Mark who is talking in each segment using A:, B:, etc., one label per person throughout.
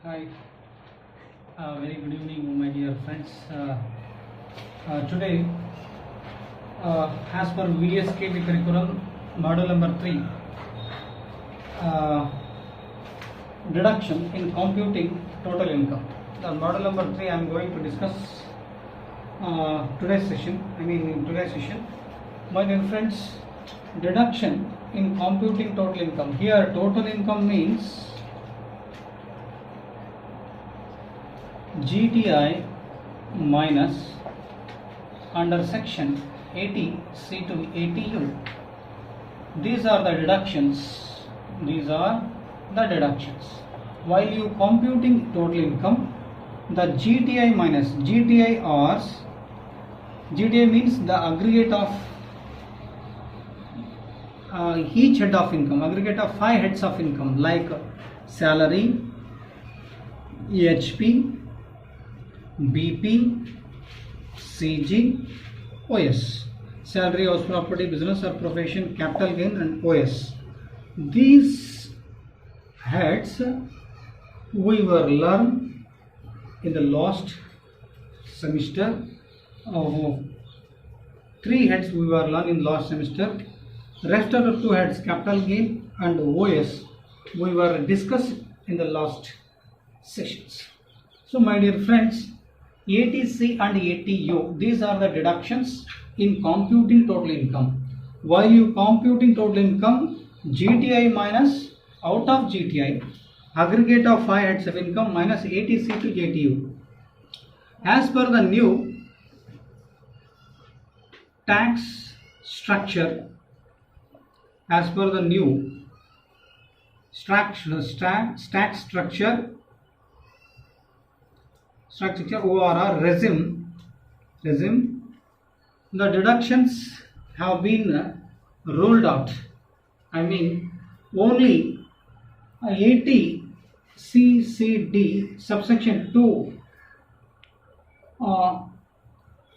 A: Hi, very good evening, my dear friends. Today, as per VSKB curriculum, module number 3, deduction in computing total income. The module number 3, I am going to discuss today's session. In today's session, my dear friends, deduction in computing total income. Here, total income means GTI minus under section 80 C2 ATU. These are the deductions. While you computing total income, the GTI minus GTI means the aggregate of each head of income, aggregate of 5 heads of income like salary, EHP, BP, CG, OS. Salary, house property, business or profession, capital gain and OS. These heads we were learned in the last semester. 3 heads we were learned in last semester. Rest of the 2 heads, capital gain and OS, we were discussed in the last sessions. So my dear friends, ATC and ATU, these are the deductions in computing total income. While you computing total income, GTI minus out of GTI, aggregate of 5 heads of income minus ATC to ATU. As per the new tax structure, as per the new tax structure ORR regime, the deductions have been ruled out. Only 80 CCD subsection 2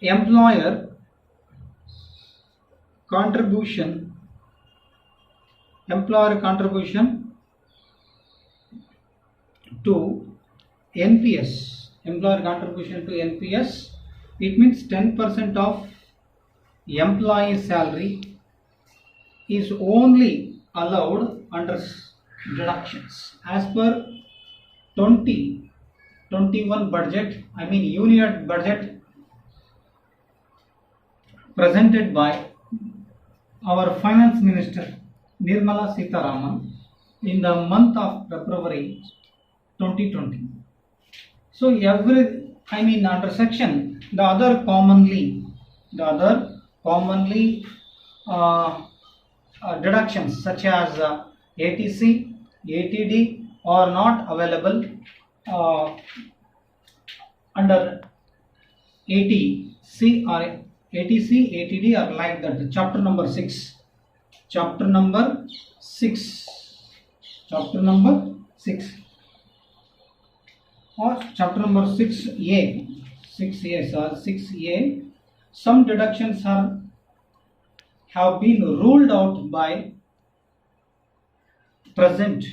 A: employer contribution to NPS. Employer contribution to NPS, it means 10% of employee salary is only allowed under deductions. As per 2021 budget, union budget presented by our finance minister Nirmala Sitharaman in the month of February 2020. So under section, the other commonly deductions such as ATC, ATD are not available under ATC or ATC, ATD are like that. Chapter number 6. Or chapter number 6A, 6A, some deductions have been ruled out by present,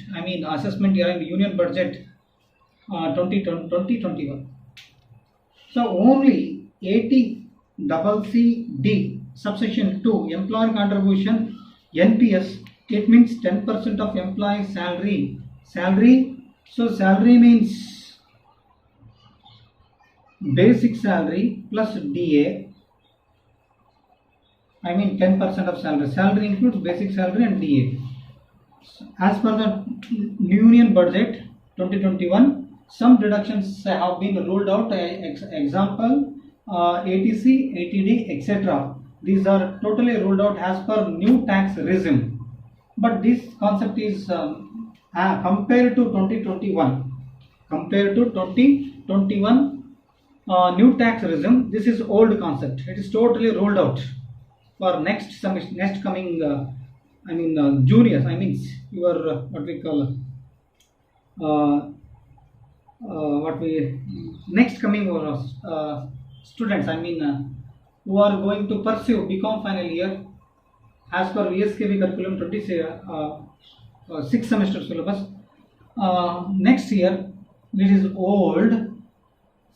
A: assessment year and union budget 2021. So only 80 CCD subsection 2 employer contribution NPS, it means 10% of employee salary. So salary means basic salary plus DA, 10% of salary. Salary includes basic salary and DA. As per the union budget 2021, some deductions have been ruled out. Example, ATC, ATD, etc. These are totally ruled out as per new tax regime. But this concept is compared to 2021. New tax regime, this is old concept. It is totally rolled out for next coming juniors. Your what we call next coming students. Who are going to pursue BCom final year as per VSKB curriculum 6 semester syllabus. Next year This is old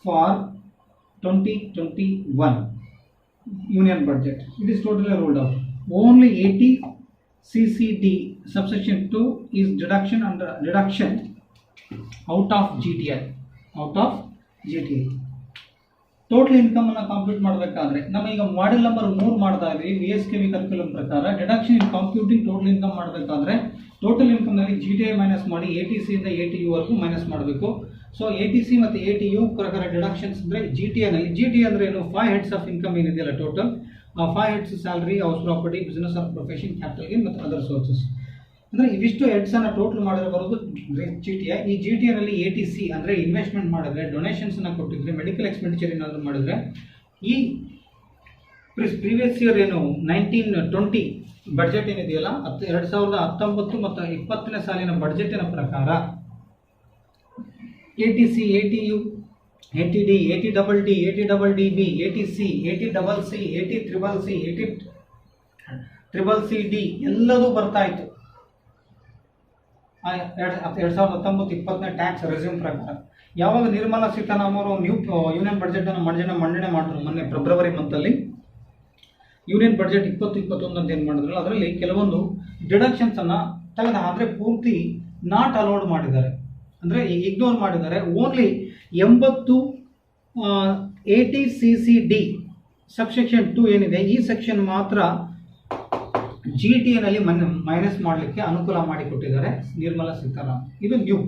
A: for 2021 union budget. It is totally rolled out. Only 80 CCD subsection 2 is deduction out of GTI. Total income ಅನ್ನು compute ಮಾಡಬೇಕಾದ್ರೆ ನಮೀಗ model number 3 ಮಾಡ್ತಾ ಇದ್ವಿ VSKV curriculum ಪ್ರಕಾರ. Deduction ಇನ್ computing total income ಮಾಡಬೇಕಾದ್ರೆ total income ನಲ್ಲಿ GTI minus ಮಾಡಿ ATC ಇಂದ ATU ವರೆಗೂ ಮೈನಸ್ ಮಾಡಬೇಕು. ಸೊ ATC ಮತ್ತು ATU ಪ್ರಕಾರ ಡಿಡಕ್ಷನ್ಸ್ ಅಂದ್ರೆ GTI ಅಂದ್ರೆ ಏನು, 5 ಹೆಡ್ಸ್ ಆಫ್ ಇನ್ಕಮ್ ಏನಿದೆಯಲ್ಲ total, 5 heads salary, house property, business or profession, capital gain ಮತ್ತು ಅದರ್ ಸೋರ್ಸಸ್. ಅಂದರೆ ಇವಿಷ್ಟು ಹೆಡ್ಸ್ ಅನ್ನ ಟೋಟಲ್ ಮಾಡಿದ್ರೆ ಬರೋದು GTI. ಈ GTI ನಲ್ಲಿ ATC ಅಂದ್ರೆ ಇನ್ವೆಸ್ಟ್ಮೆಂಟ್ ಮಾಡಿದ್ರೆ, ಡೊನೇಷನ್ಸ್ ಅನ್ನ ಕೊಟ್ಟಿದ್ರೆ, ಮೆಡಿಕಲ್ ಎಕ್ಸ್ಪೆಂಡಿಚರ್ ಏನಾದರೂ ಮಾಡಿದ್ರೆ, ಈ ಪ್ರೀವಿಯಸ್ ಇಯರ್ ಏನು 1920 ಬಡ್ಜೆಟ್ ಏನಿದೆಯಲ್ಲ 2019 ಮತ್ತು 20ನೇ ಸಾಲಿನ ಬಡ್ಜೆಟಿನ ಪ್ರಕಾರ ATC, ATU, ATD, ATDD, ATDDB, ATC, ATCC, ATCCD ಎಲ್ಲದೂ ಬರ್ತಾ ಇತ್ತು 2019-20ನೇ ಟ್ಯಾಕ್ಸ್ ರೆಸ್ಯೂಮ್ ಪ್ರಕಾರ. ಯಾವಾಗ ನಿರ್ಮಲಾ ಸೀತಾರಾಮನ್ ಅವರು ಯೂನಿಯನ್ ಬಡ್ಜೆಟ್ ಅನ್ನು ಮಂಡನೆ ಮಾಡಿದ್ರು ಮೊನ್ನೆ ಫೆಬ್ರವರಿ ಮಂತಲ್ಲಿ, ಯೂನಿಯನ್ ಬಡ್ಜೆಟ್ 2021 ಅಂತ ಏನು ಮಾಡಿದ್ರು, ಅದರಲ್ಲಿ ಕೆಲವೊಂದು ಡಿಡಕ್ಷನ್ಸ್ ಅನ್ನ ತೆಗೆದ, ಆದರೆ ಪೂರ್ತಿ ನಾಟ್ ಅಲೌಡ್ ಮಾಡಿದ್ದಾರೆ, ಅಂದರೆ ಇಗ್ನೋರ್ ಮಾಡಿದ್ದಾರೆ. ಓನ್ಲಿ 80 80 CCD ಸಬ್ಸೆಕ್ಷನ್ 2 ಏನಿದೆ ಈ ಸೆಕ್ಷನ್ ಮಾತ್ರ GTI ನಲ್ಲಿ ಮೈನಸ್ ಮಾಡಲಿಕ್ಕೆ ಅನುಕೂಲ ಮಾಡಿಕೊಟ್ಟಿದ್ದಾರೆ ನಿರ್ಮಲಾ ಸೀತಾರಾಮನ್. ಇದು ನ್ಯೂ.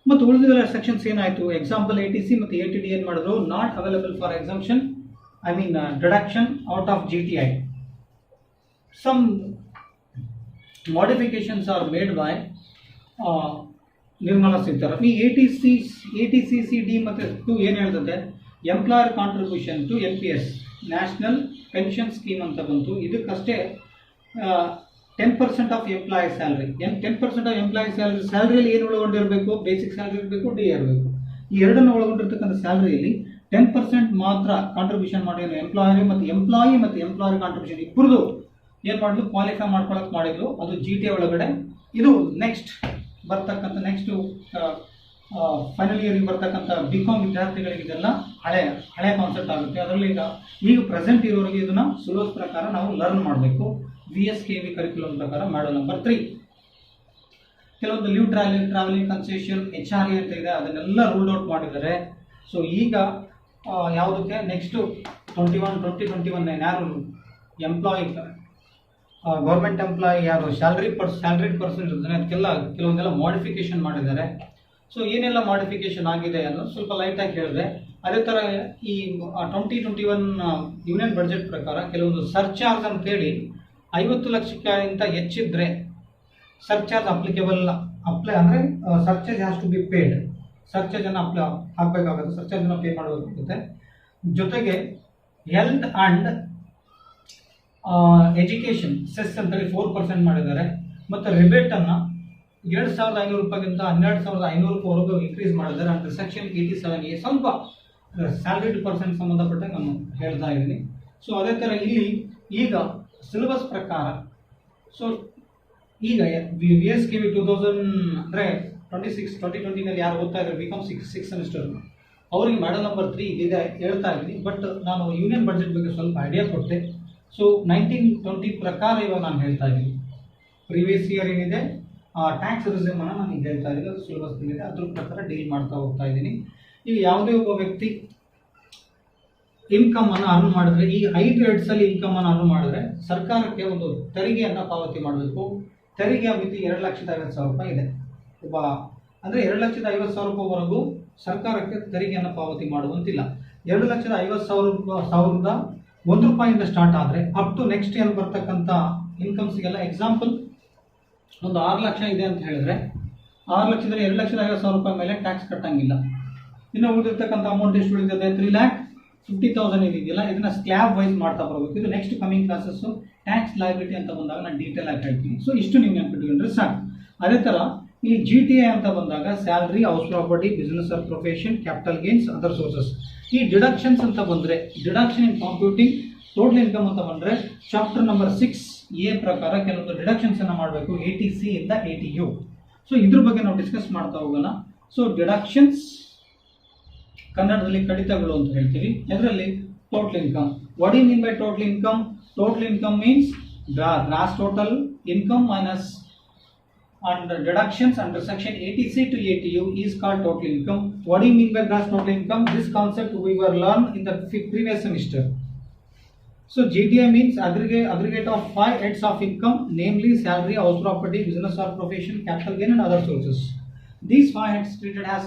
A: ಮತ್ತು ಉಳಿದ ಸೆಕ್ಷನ್ಸ್ ಏನಾಯಿತು, ಎಕ್ಸಾಂಪಲ್ ATC ಮತ್ತು ATD ಏನು ಮಾಡಿದ್ರು, not available for exemption, I mean deduction out of GTI. Some modifications are made by Nirmala Sitharaman. ಈ ATCCD ಮತ್ತು 2 ಏನು ಹೇಳ್ತದೆ, employer contribution to NPS, national pension scheme ಅಂತ ಬಂತು. ಇದಕ್ಕಷ್ಟೇ 10% of employee salary. 10% of employee ಸ್ಯಾಲರಿಯಲ್ಲಿ ಏನು ಒಳಗೊಂಡಿರಬೇಕು, ಬೇಸಿಕ್ ಸ್ಯಾಲರಿ ಇರಬೇಕು, DA ಇರಬೇಕು. ಈ ಎರಡನ್ನು ಒಳಗೊಂಡಿರ್ತಕ್ಕಂಥ ಸ್ಯಾಲರಿಯಲ್ಲಿ 10% ಮಾತ್ರ ಕಾಂಟ್ರಿಬ್ಯೂಷನ್ ಮಾಡಿ ಎಂಪ್ಲಾಯರ್ ಮತ್ತು ಎಂಪ್ಲಾಯರ್ ಕಾಂಟ್ರಿಬ್ಯೂಷನ್ ಇಬ್ಬರದು ಏನು ಮಾಡಿದ್ರು, ಕ್ವಾಲಿಫೈ ಮಾಡ್ಕೊಳಕ್ಕೆ ಮಾಡಿದ್ರು. ಅದು GTI ಒಳಗಡೆ. ಇದು ನೆಕ್ಸ್ಟ್ ಫೈನಲ್ ಇಯರ್ಗೆ ಬರ್ತಕ್ಕಂಥ BCom ವಿದ್ಯಾರ್ಥಿಗಳಿಗೆ ಇದೆಲ್ಲ ಹಳೆ ಕಾನ್ಸೆಪ್ಟ್ ಆಗುತ್ತೆ. ಅದರಲ್ಲಿ ಈಗ ಪ್ರೆಸೆಂಟ್ ಇರೋರಿಗೆ ಇದನ್ನ ಸಿಲೆಬಸ್ ಪ್ರಕಾರ ನಾವು ಲರ್ನ್ ಮಾಡಬೇಕು. VSKV ಕರಿಕ್ಯುಲಮ್ ಪ್ರಕಾರ ಮಾಡಲ್ ನಂಬರ್ 3. ಕೆಲವೊಂದು ಲೀವ್ ಟ್ರಾವೆಲಿಂಗ್ ಕನ್ಸೆಷನ್ HRA ಅಂತ ಇದೆ, ಅದನ್ನೆಲ್ಲ ರೂಲ್ಡ್ ಔಟ್ ಮಾಡಿದ್ದಾರೆ. ಸೊ ಈಗ ಯಾವುದಕ್ಕೆ ನೆಕ್ಸ್ಟ್ 2021 ಯಾರು ಎಂಪ್ಲಾಯಿ ಗೌರ್ಮೆಂಟ್ ಎಂಪ್ಲಾಯಿ ಯಾರು ಸ್ಯಾಲ್ರಿಡ್ ಪರ್ಸನ್ ಇರ್ತಾನೆ ಅದಕ್ಕೆಲ್ಲ ಕೆಲವೊಂದೆಲ್ಲ ಮಾಡಿಫಿಕೇಶನ್ ಮಾಡಿದ್ದಾರೆ. ಸೊ ಏನೆಲ್ಲ ಮಾಡಿಫಿಕೇಶನ್ ಆಗಿದೆ ಅನ್ನೋದು ಸ್ವಲ್ಪ ಲೈಟಾಗಿ ಹೇಳಿದೆ. ಅದೇ ಥರ ಈ 2021 ಯೂನಿಯನ್ ಬಡ್ಜೆಟ್ ಪ್ರಕಾರ ಕೆಲವೊಂದು ಸರ್ಚಾರ್ಜ್ ಅಂತೇಳಿ 50 ಲಕ್ಷಕ್ಕಿಂತ ಹೆಚ್ಚಿದ್ರೆ ಸರ್ಚಾರ್ಜ್ ಅಪ್ಲಿಕೇಬಲ್ ಅಂದರೆ surcharge has to be paid. ಸರ್ಚಾರ್ಜನ್ನು ಹಾಕಬೇಕಾಗುತ್ತೆ, ಸರ್ಚಾರ್ಜನ್ನು ಪೇ ಮಾಡಬೇಕಾಗುತ್ತೆ. ಜೊತೆಗೆ ಹೆಲ್ತ್ ಆ್ಯಂಡ್ ಎಜುಕೇಷನ್ ಸೆಸ್ ಅಂತೇಳಿ 4% ಮಾಡಿದ್ದಾರೆ. ಮತ್ತು ರಿಬೇಟನ್ನು 7,500 ರೂಪಾಯಿಗಿಂತ 12,500 ಇನ್ಕ್ರೀಸ್ ಮಾಡಿದ್ದಾರೆ. ಅಂದರೆ ಸೆಕ್ಷನ್ 87A ಸ್ವಲ್ಪ ಸ್ಯಾಲರಿಡ್ ಪರ್ಸನ್ ಸಂಬಂಧಪಟ್ಟಂಗೆ ನಾನು ಹೇಳ್ತಾ ಇದ್ದೀನಿ. ಸೊ ಅದೇ ಥರ ಇಲ್ಲಿ ಈಗ ಸಿಲೆಬಸ್ ಪ್ರಕಾರ ಸೊ ಈಗ VSKV 2000 ಅಂದರೆ 2020 ಯಾರು ಓದ್ತಾ ಇದ್ದಾರೆ BCom 6 ಸೆಮಿಸ್ಟರ್ ಅವರಿಗೆ ಮಾಡಲ್ ನಂಬರ್ 3 ಇದೆ ಹೇಳ್ತಾ ಇದ್ದೀನಿ. ಬಟ್ ನಾನು ಯೂನಿಯನ್ ಬಡ್ಜೆಟ್ ಬಗ್ಗೆ ಸ್ವಲ್ಪ ಐಡಿಯಾ ಕೊಟ್ಟೆ. ಸೊ 1920 ಪ್ರಕಾರ ಇವಾಗ ನಾನು ಹೇಳ್ತಾ ಇದ್ದೀನಿ. ಪ್ರೀವಿಯಸ್ ಇಯರ್ ಏನಿದೆ ಟ್ಯಾಕ್ಸ್ ರಿಸೀಮ್ ಅನ್ನು ನಾನು ಈಗ ಹೇಳ್ತಾ ಇದ್ದೀನಿ, ಅದು ಸಿಲೆಬಸ್ ಇದೆ, ಅದ್ರ ಪ್ರಕಾರ ಡೀಲ್ ಮಾಡ್ತಾ ಹೋಗ್ತಾ ಇದ್ದೀನಿ. ಈಗ ಯಾವುದೇ ಒಬ್ಬ ವ್ಯಕ್ತಿ ಇನ್ಕಮ್ ಅನ್ನು ಅರ್ನ್ ಮಾಡಿದ್ರೆ, ಈ 5 ಹೆಡ್ಸಲ್ಲಿ ಇನ್ಕಮ್ ಅನ್ನು ಅರ್ನ್ ಮಾಡಿದ್ರೆ ಸರ್ಕಾರಕ್ಕೆ ಒಂದು ತೆರಿಗೆಯನ್ನು ಪಾವತಿ ಮಾಡಬೇಕು. ತೆರಿಗೆ ಮಿತಿ 2,50,000 ರೂಪಾಯಿ ಇದೆ. ಅಂದರೆ 2,50,000 ರೂಪಾಯಿವರೆಗೂ ಸರ್ಕಾರಕ್ಕೆ ತೆರಿಗೆಯನ್ನು ಪಾವತಿ ಮಾಡುವಂತಿಲ್ಲ. 2,50,000 ₹1 ಸ್ಟಾರ್ಟ್ ಆದರೆ ಅಪ್ ಟು ನೆಕ್ಸ್ಟ್ ಏನು ಬರ್ತಕ್ಕಂಥ ಇನ್ಕಮ್ಸ್ಗೆಲ್ಲ, ಎಕ್ಸಾಂಪಲ್ ಒಂದು 6 ಲಕ್ಷ ಇದೆ ಅಂತ ಹೇಳಿದ್ರೆ 6 ಲಕ್ಷದಲ್ಲಿ 2,50,000 ರೂಪಾಯಿ ಮೇಲೆ ಟ್ಯಾಕ್ಸ್ ಕಟ್ಟಂಗಿಲ್ಲ. ಇನ್ನು ಉಳಿದಿರ್ತಕ್ಕಂಥ ಅಮೌಂಟ್ ಎಷ್ಟು ಉಳಿದಿದೆ, 3,50,000 ಇದೆಯಲ್ಲ, ಇದನ್ನ ಸ್ಲ್ಯಾಬ್ ವೈಸ್ ಮಾಡ್ತಾ ಬರಬೇಕು. ಇದು next coming classes tax liability ಅಂತ ಬಂದಾಗ ನಾನು ಡೀಟೇಲ್ ಆಗಿ ಹೇಳ್ತೀನಿ. ಸೊ ಇಷ್ಟು ನೀವು ನೆನಪಿಟ್ಕೊಂಡ್ರೆ ಸಾಕು. ಅದೇ ಥರ ಈ GTI ಅಂತ ಬಂದಾಗ salary, house property, business or profession, capital gains, other sources. ಈ ಡಿಡಕ್ಷನ್ಸ್ ಅಂತ ಬಂದರೆ, ಡಿಡಕ್ಷನ್ ಇನ್ ಕಂಪ್ಯೂಟಿಂಗ್ ಟೋಟಲ್ ಇನ್ಕಮ್ ಅಂತ ಬಂದರೆ ಚಾಪ್ಟರ್ ನಂಬರ್ 6A ಪ್ರಕಾರ ಕೆಲವೊಂದು ಡಿಡಕ್ಷನ್ಸ್ ಅನ್ನು ಮಾಡಬೇಕು ATC ಇಂದ ATU. ಸೊ ಇದ್ರ ಬಗ್ಗೆ ನಾವು ಡಿಸ್ಕಸ್ ಮಾಡ್ತಾ ಹೋಗೋಣ. ಸೊ ಡಿಡಕ್ಷನ್ಸ್ ಕನ್ನಡದಲ್ಲಿ ಕಡಿತಗಳು ಅಂತ ಹೇಳ್ತೀವಿ. ಇದರಲ್ಲಿ total income. What you mean by total income? Total income means gross total income minus and deductions under section 80C to 80U is called total income. What do you mean by gross total income? This concept we were learned in the previous semester. So GTI means aggregate of 5 heads of income, namely salary, house property, business or profession, capital gain and other sources. These 5 heads treated as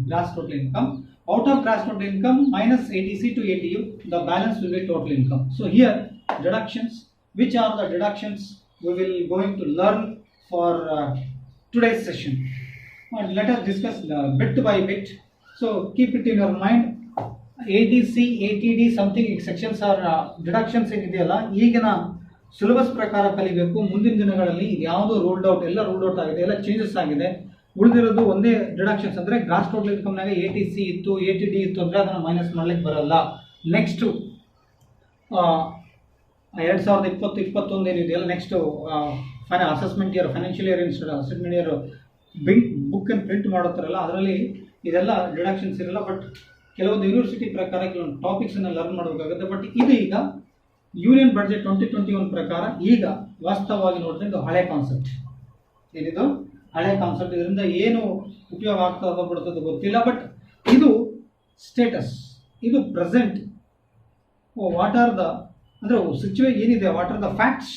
A: gross total income. Out of gross total income minus 80C to 80U, the balance will be total income. So here deductions, which are the deductions we will going to learn for today's session, and let us discuss bit by bit. So keep it in your mind. ADC, ATD something sections are deductions ಏನಿದೆಯಲ್ಲ ಈಗಿನ syllabus ಪ್ರಕಾರ ಕಲಿಬೇಕು. ಮುಂದಿನ ದಿನಗಳಲ್ಲಿ ಇದು ಯಾವುದು ruled out, ಎಲ್ಲ ruled out ಆಗಿದೆ, ಎಲ್ಲ ಚೇಂಜಸ್ ಆಗಿದೆ. ಉಳಿದಿರೋದು ಒಂದೇ ಡಿಡಕ್ಷನ್ಸ್ ಅಂದರೆ ಗ್ರಾಸ್ ಟೋಟಲ್ ಇನ್ಕಮ್ನಾಗ ATC ಇತ್ತು, ATD ಇತ್ತು ಅಂದರೆ ಅದನ್ನು ಮೈನಸ್ ಮಾಡ್ಲಿಕ್ಕೆ ಬರಲ್ಲ. ನೆಕ್ಸ್ಟು 2020-21 ಏನಿದೆಯಲ್ಲ, next assessment year, financial year assessment year book ಅನ್ನು ಪ್ರಿಂಟ್ ಮಾಡುತ್ತಾರಲ್ಲ, ಅದರಲ್ಲಿ ಇದೆಲ್ಲ ಡಿಡಕ್ಷನ್ಸ್ ಇರಲ್ಲ. ಬಟ್ ಕೆಲವೊಂದು ಯೂನಿವರ್ಸಿಟಿ ಪ್ರಕಾರ ಕೆಲವೊಂದು ಟಾಪಿಕ್ಸನ್ನು ಲರ್ನ್ ಮಾಡಬೇಕಾಗುತ್ತೆ. ಬಟ್ ಇದು ಈಗ ಯೂನಿಯನ್ ಬಡ್ಜೆಟ್ 2021 ಪ್ರಕಾರ ಈಗ ವಾಸ್ತವವಾಗಿ ನೋಡಿದ್ರೆ ಇದು ಹಳೆ ಕಾನ್ಸೆಪ್ಟ್. ಏನಿದು ಹಳೆ ಕಾನ್ಸೆಪ್ಟ್. ಇದರಿಂದ ಏನು ಉಪಯೋಗ ಆಗ್ತದೋ ಬಿಡ್ತದೋ ಗೊತ್ತಿಲ್ಲ. ಬಟ್ ಇದು ಸ್ಟೇಟಸ್, ಇದು ಪ್ರೆಸೆಂಟ್. ವಾಟ್ ಆರ್ ದ ಅಂದರೆ ಏನಿದೆ, ವಾಟ್ ಆರ್ ದ ಫ್ಯಾಕ್ಟ್ಸ್,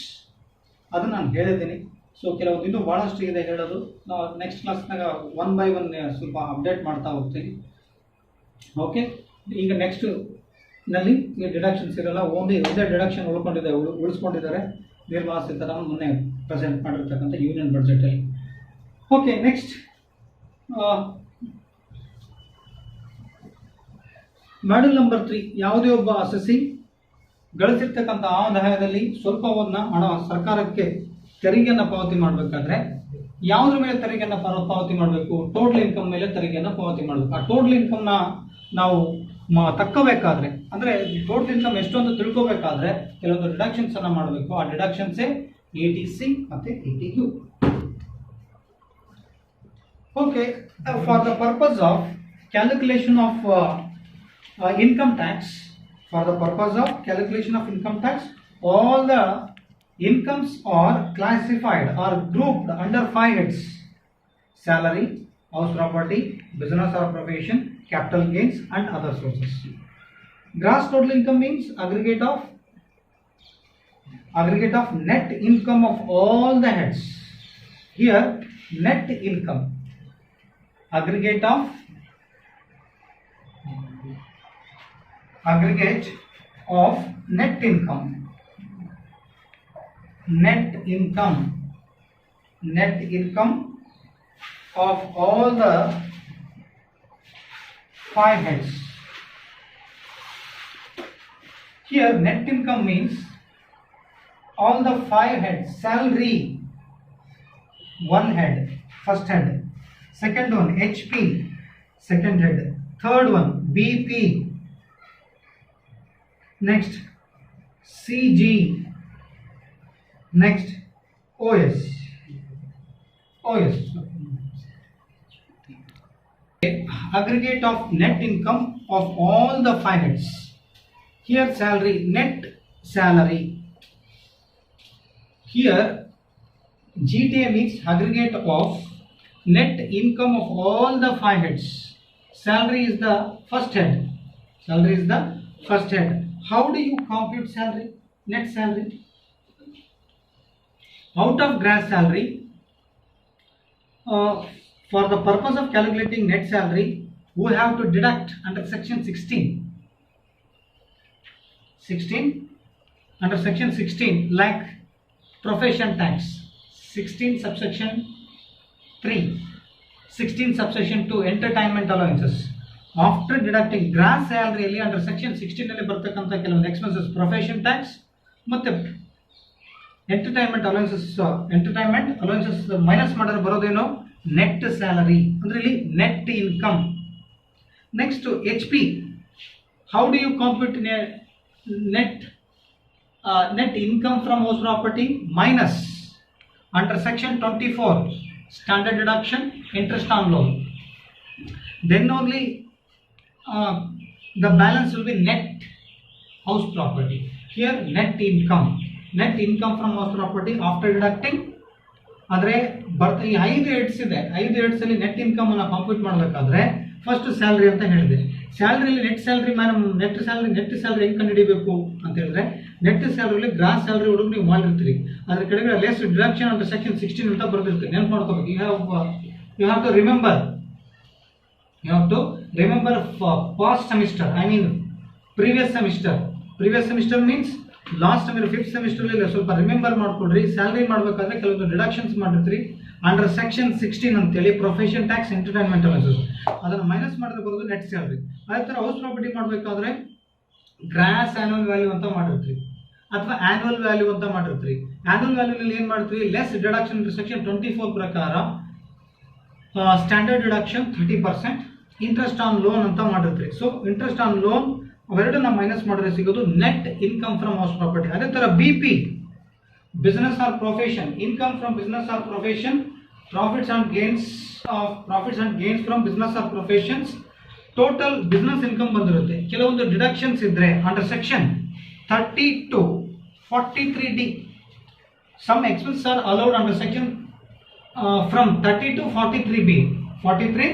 A: ಅದನ್ನು ನಾನು ಹೇಳಿದ್ದೀನಿ. ಸೊ ಕೆಲವೊಂದು ಇನ್ನೂ ಭಾಳಷ್ಟು ಇದೆ ಹೇಳೋದು. ನಾವು ನೆಕ್ಸ್ಟ್ ಕ್ಲಾಸ್ನಾಗ 1 by 1 ಸ್ವಲ್ಪ ಅಪ್ಡೇಟ್ ಮಾಡ್ತಾ ಹೋಗ್ತೀನಿ. ಓಕೆ, ಈಗ ನೆಕ್ಸ್ಟ್ ನಲ್ಲಿ ಈ ಡಿಡಕ್ಷನ್ಸ್ ಇರಲ್ಲ, ಒಂದೇ ಡಿಡಕ್ಷನ್ ಉಳಿಸ್ಕೊಂಡಿದ್ದಾರೆ ನಿರ್ಮಲಾ ಸೀತಾರಾಮನ್ ಮೊನ್ನೆ ಪ್ರೆಸೆಂಟ್ ಮಾಡಿರ್ತಕ್ಕಂಥ ಯೂನಿಯನ್ ಬಡ್ಜೆಟಲ್ಲಿ. Okay, next model number 3. ಯಾವುದೇ ಒಬ್ಬ ಅಸೆಸಿ ಗಳಿಸಿರ್ತಕ್ಕಂಥ ಆದಾಯದಲ್ಲಿ ಸ್ವಲ್ಪವನ್ನ ಹಣ ಸರ್ಕಾರಕ್ಕೆ ತೆರಿಗೆಯನ್ನು ಪಾವತಿ ಮಾಡಬೇಕಾದ್ರೆ ಯಾವುದ್ರ ಮೇಲೆ ತೆರಿಗೆಯನ್ನು ಪಾವತಿ ಮಾಡಬೇಕು? ಟೋಟಲ್ ಇನ್ಕಮ್ ಮೇಲೆ ತೆರಿಗೆಯನ್ನು ಪಾವತಿ ಮಾಡಬೇಕು. ಆ ಟೋಟಲ್ ಇನ್ಕಮ್ನ ನಾವು ತಕ್ಕಬೇಕಾದ್ರೆ, ಅಂದರೆ ಟೋಟಲ್ ಇನ್ಕಮ್ ಎಷ್ಟು ಅಂತ ತಿಳ್ಕೋಬೇಕಾದ್ರೆ ಕೆಲವೊಂದು ಡಿಡಕ್ಷನ್ಸ್ ಅನ್ನು ಮಾಡಬೇಕು. ಆ ಡಿಡಕ್ಷನ್ಸೇ ATC ಮತ್ತು ATU. Okay, for the purpose of calculation of income tax, for the purpose of calculation of income tax, all the incomes are classified or grouped under 5 heads: salary, house property, business or profession, capital gains and other sources. Gross total income means aggregate of net income of all the heads. Here net income, aggregate of net income of all the 5 heads. Here net income means all the 5 heads. Salary, one head, first head. Second one HP, second head. Third one BP. Next CG. Next OS. Aggregate of net income of all the 5 heads. Here salary, net salary. Here GTA means aggregate of net income of all the 5 heads. Salary is the first head. How do you compute salary? Net salary. Out of gross salary, for the purpose of calculating net salary, we have to deduct under section 16. Under section 16, like profession tax, 16 subsection 3, 16 subsection 2, entertainment allowances. After deducting gross salary under section 16 ನಲ್ಲಿ ಬರ್ತಕ್ಕಂಥ ಕೆಲವೊಂದು expenses, profession tax ಮತ್ತೆ entertainment allowances minus ಮಾಡಿದ್ರೆ ಬರೋದೇನೋ net salary, ಅಂದ್ರೆ ಇಲ್ಲಿ net income. Next HP. How do you compute net income from house property? Minus under section 24, standard deduction, interest on loan. then only the balance will be net house property. Here net income from house property after deducting ಅಂದರೆ ಈ 5 heads ಇದೆ, 5 heads ಅಲ್ಲಿ net income ಅನ್ನು compute ಮಾಡಬೇಕಾದ್ರೆ first salary ಅಂತ ಹೇಳಿದೆ. ಸ್ಯಾಲರಿಯಲ್ಲಿ net salary ಹೆಂಗೆ ಕಂಡುಹಿಡಿಬೇಕು ಅಂತ ಹೇಳಿದ್ರೆ, ನೆಟ್ ಸ್ಯಾಲರಿಲಿ ಗ್ರಾಸ್ ಸ್ಯಾಲರಿ ಹುಡುಗ ನೀವು ಮಾಡಿರ್ತೀರಿ, ಅದ್ರ ಕಡೆಗೆ ಲೆಸ್ ಡಿಡಕ್ಷನ್ ಅಂಡರ್ ಸೆಕ್ಷನ್ 16 ಅಂತ ಬರ್ದಿರ್ತೀರಿ. ನೆನ್ಪು ಮಾಡ್ಕೋಬೇಕು. You have to remember past semester, I mean previous semester means last time 5th semester ಅಲ್ಲಿ ಸ್ವಲ್ಪ ರಿಮೆಂಬರ್ ಮಾಡ್ಕೊಡ್ರಿ. ಸ್ಯಾಲರಿ ಮಾಡಬೇಕಾದ್ರೆ ಕೆಲವೊಂದು ಡಿಡಕ್ಷನ್ಸ್ ಮಾಡಿರ್ತೀರಿ ಅಂಡರ್ ಸೆಕ್ಷನ್ 16 ಅಂತೇಳಿ, ಪ್ರೊಫೆಷನ್ ಟ್ಯಾಕ್ಸ್, ಎಂಟರ್ಟೈನ್ಮೆಂಟ್ ಅಲವೆನ್ಸಸ್, ಅದನ್ನು ಮೈನಸ್ ಮಾಡಿದ್ರೆ ಬರೋದು ನೆಟ್ ಸ್ಯಾಲರಿ. ಅದೇ ಥರ ಹೌಸ್ ಪ್ರಾಪರ್ಟಿ ಮಾಡಬೇಕಾದ್ರೆ ಗ್ರಾಸ್ ಆನ್ಯುವಲ್ ವ್ಯಾಲ್ಯೂ ಅಂತ ಮಾಡಿರ್ತೀರಿ ಅಥವಾ ಆನ್ಯುವಲ್ ವ್ಯಾಲ್ಯೂ ಅಂತ ಮಾಡಿರ್ತೀರಿ. ಆನ್ಯುವಲ್ ವ್ಯಾಲ್ಯೂನಲ್ಲಿ ಏನು ಮಾಡ್ತೀವಿ, ಲೆಸ್ ಡಿಡಕ್ಷನ್ ಅಂಡರ್ ಸೆಕ್ಷನ್ 24 ಪ್ರಕಾರ standard deduction 30%, interest on loan ಅಂತ ಮಾಡಿರ್ತೀರಿ. ಸೊ ಇಂಟ್ರೆಸ್ಟ್ ಆನ್ ಲೋನ್ ಅವೆರಡನ್ನ ಮೈನಸ್ ಮಾಡಿದ್ರೆ ಸಿಗೋದು net income from house property. ಅದೇ ತರ BP, business or profession, income from business or profession, profits and gains from business or professions, total business income ಬಂದಿರುತ್ತೆ. ಕೆಲವೊಂದು deductions ಇದ್ರೆ under section 30 to 43D, some expense are allowed under section from 30 to 43B, 43D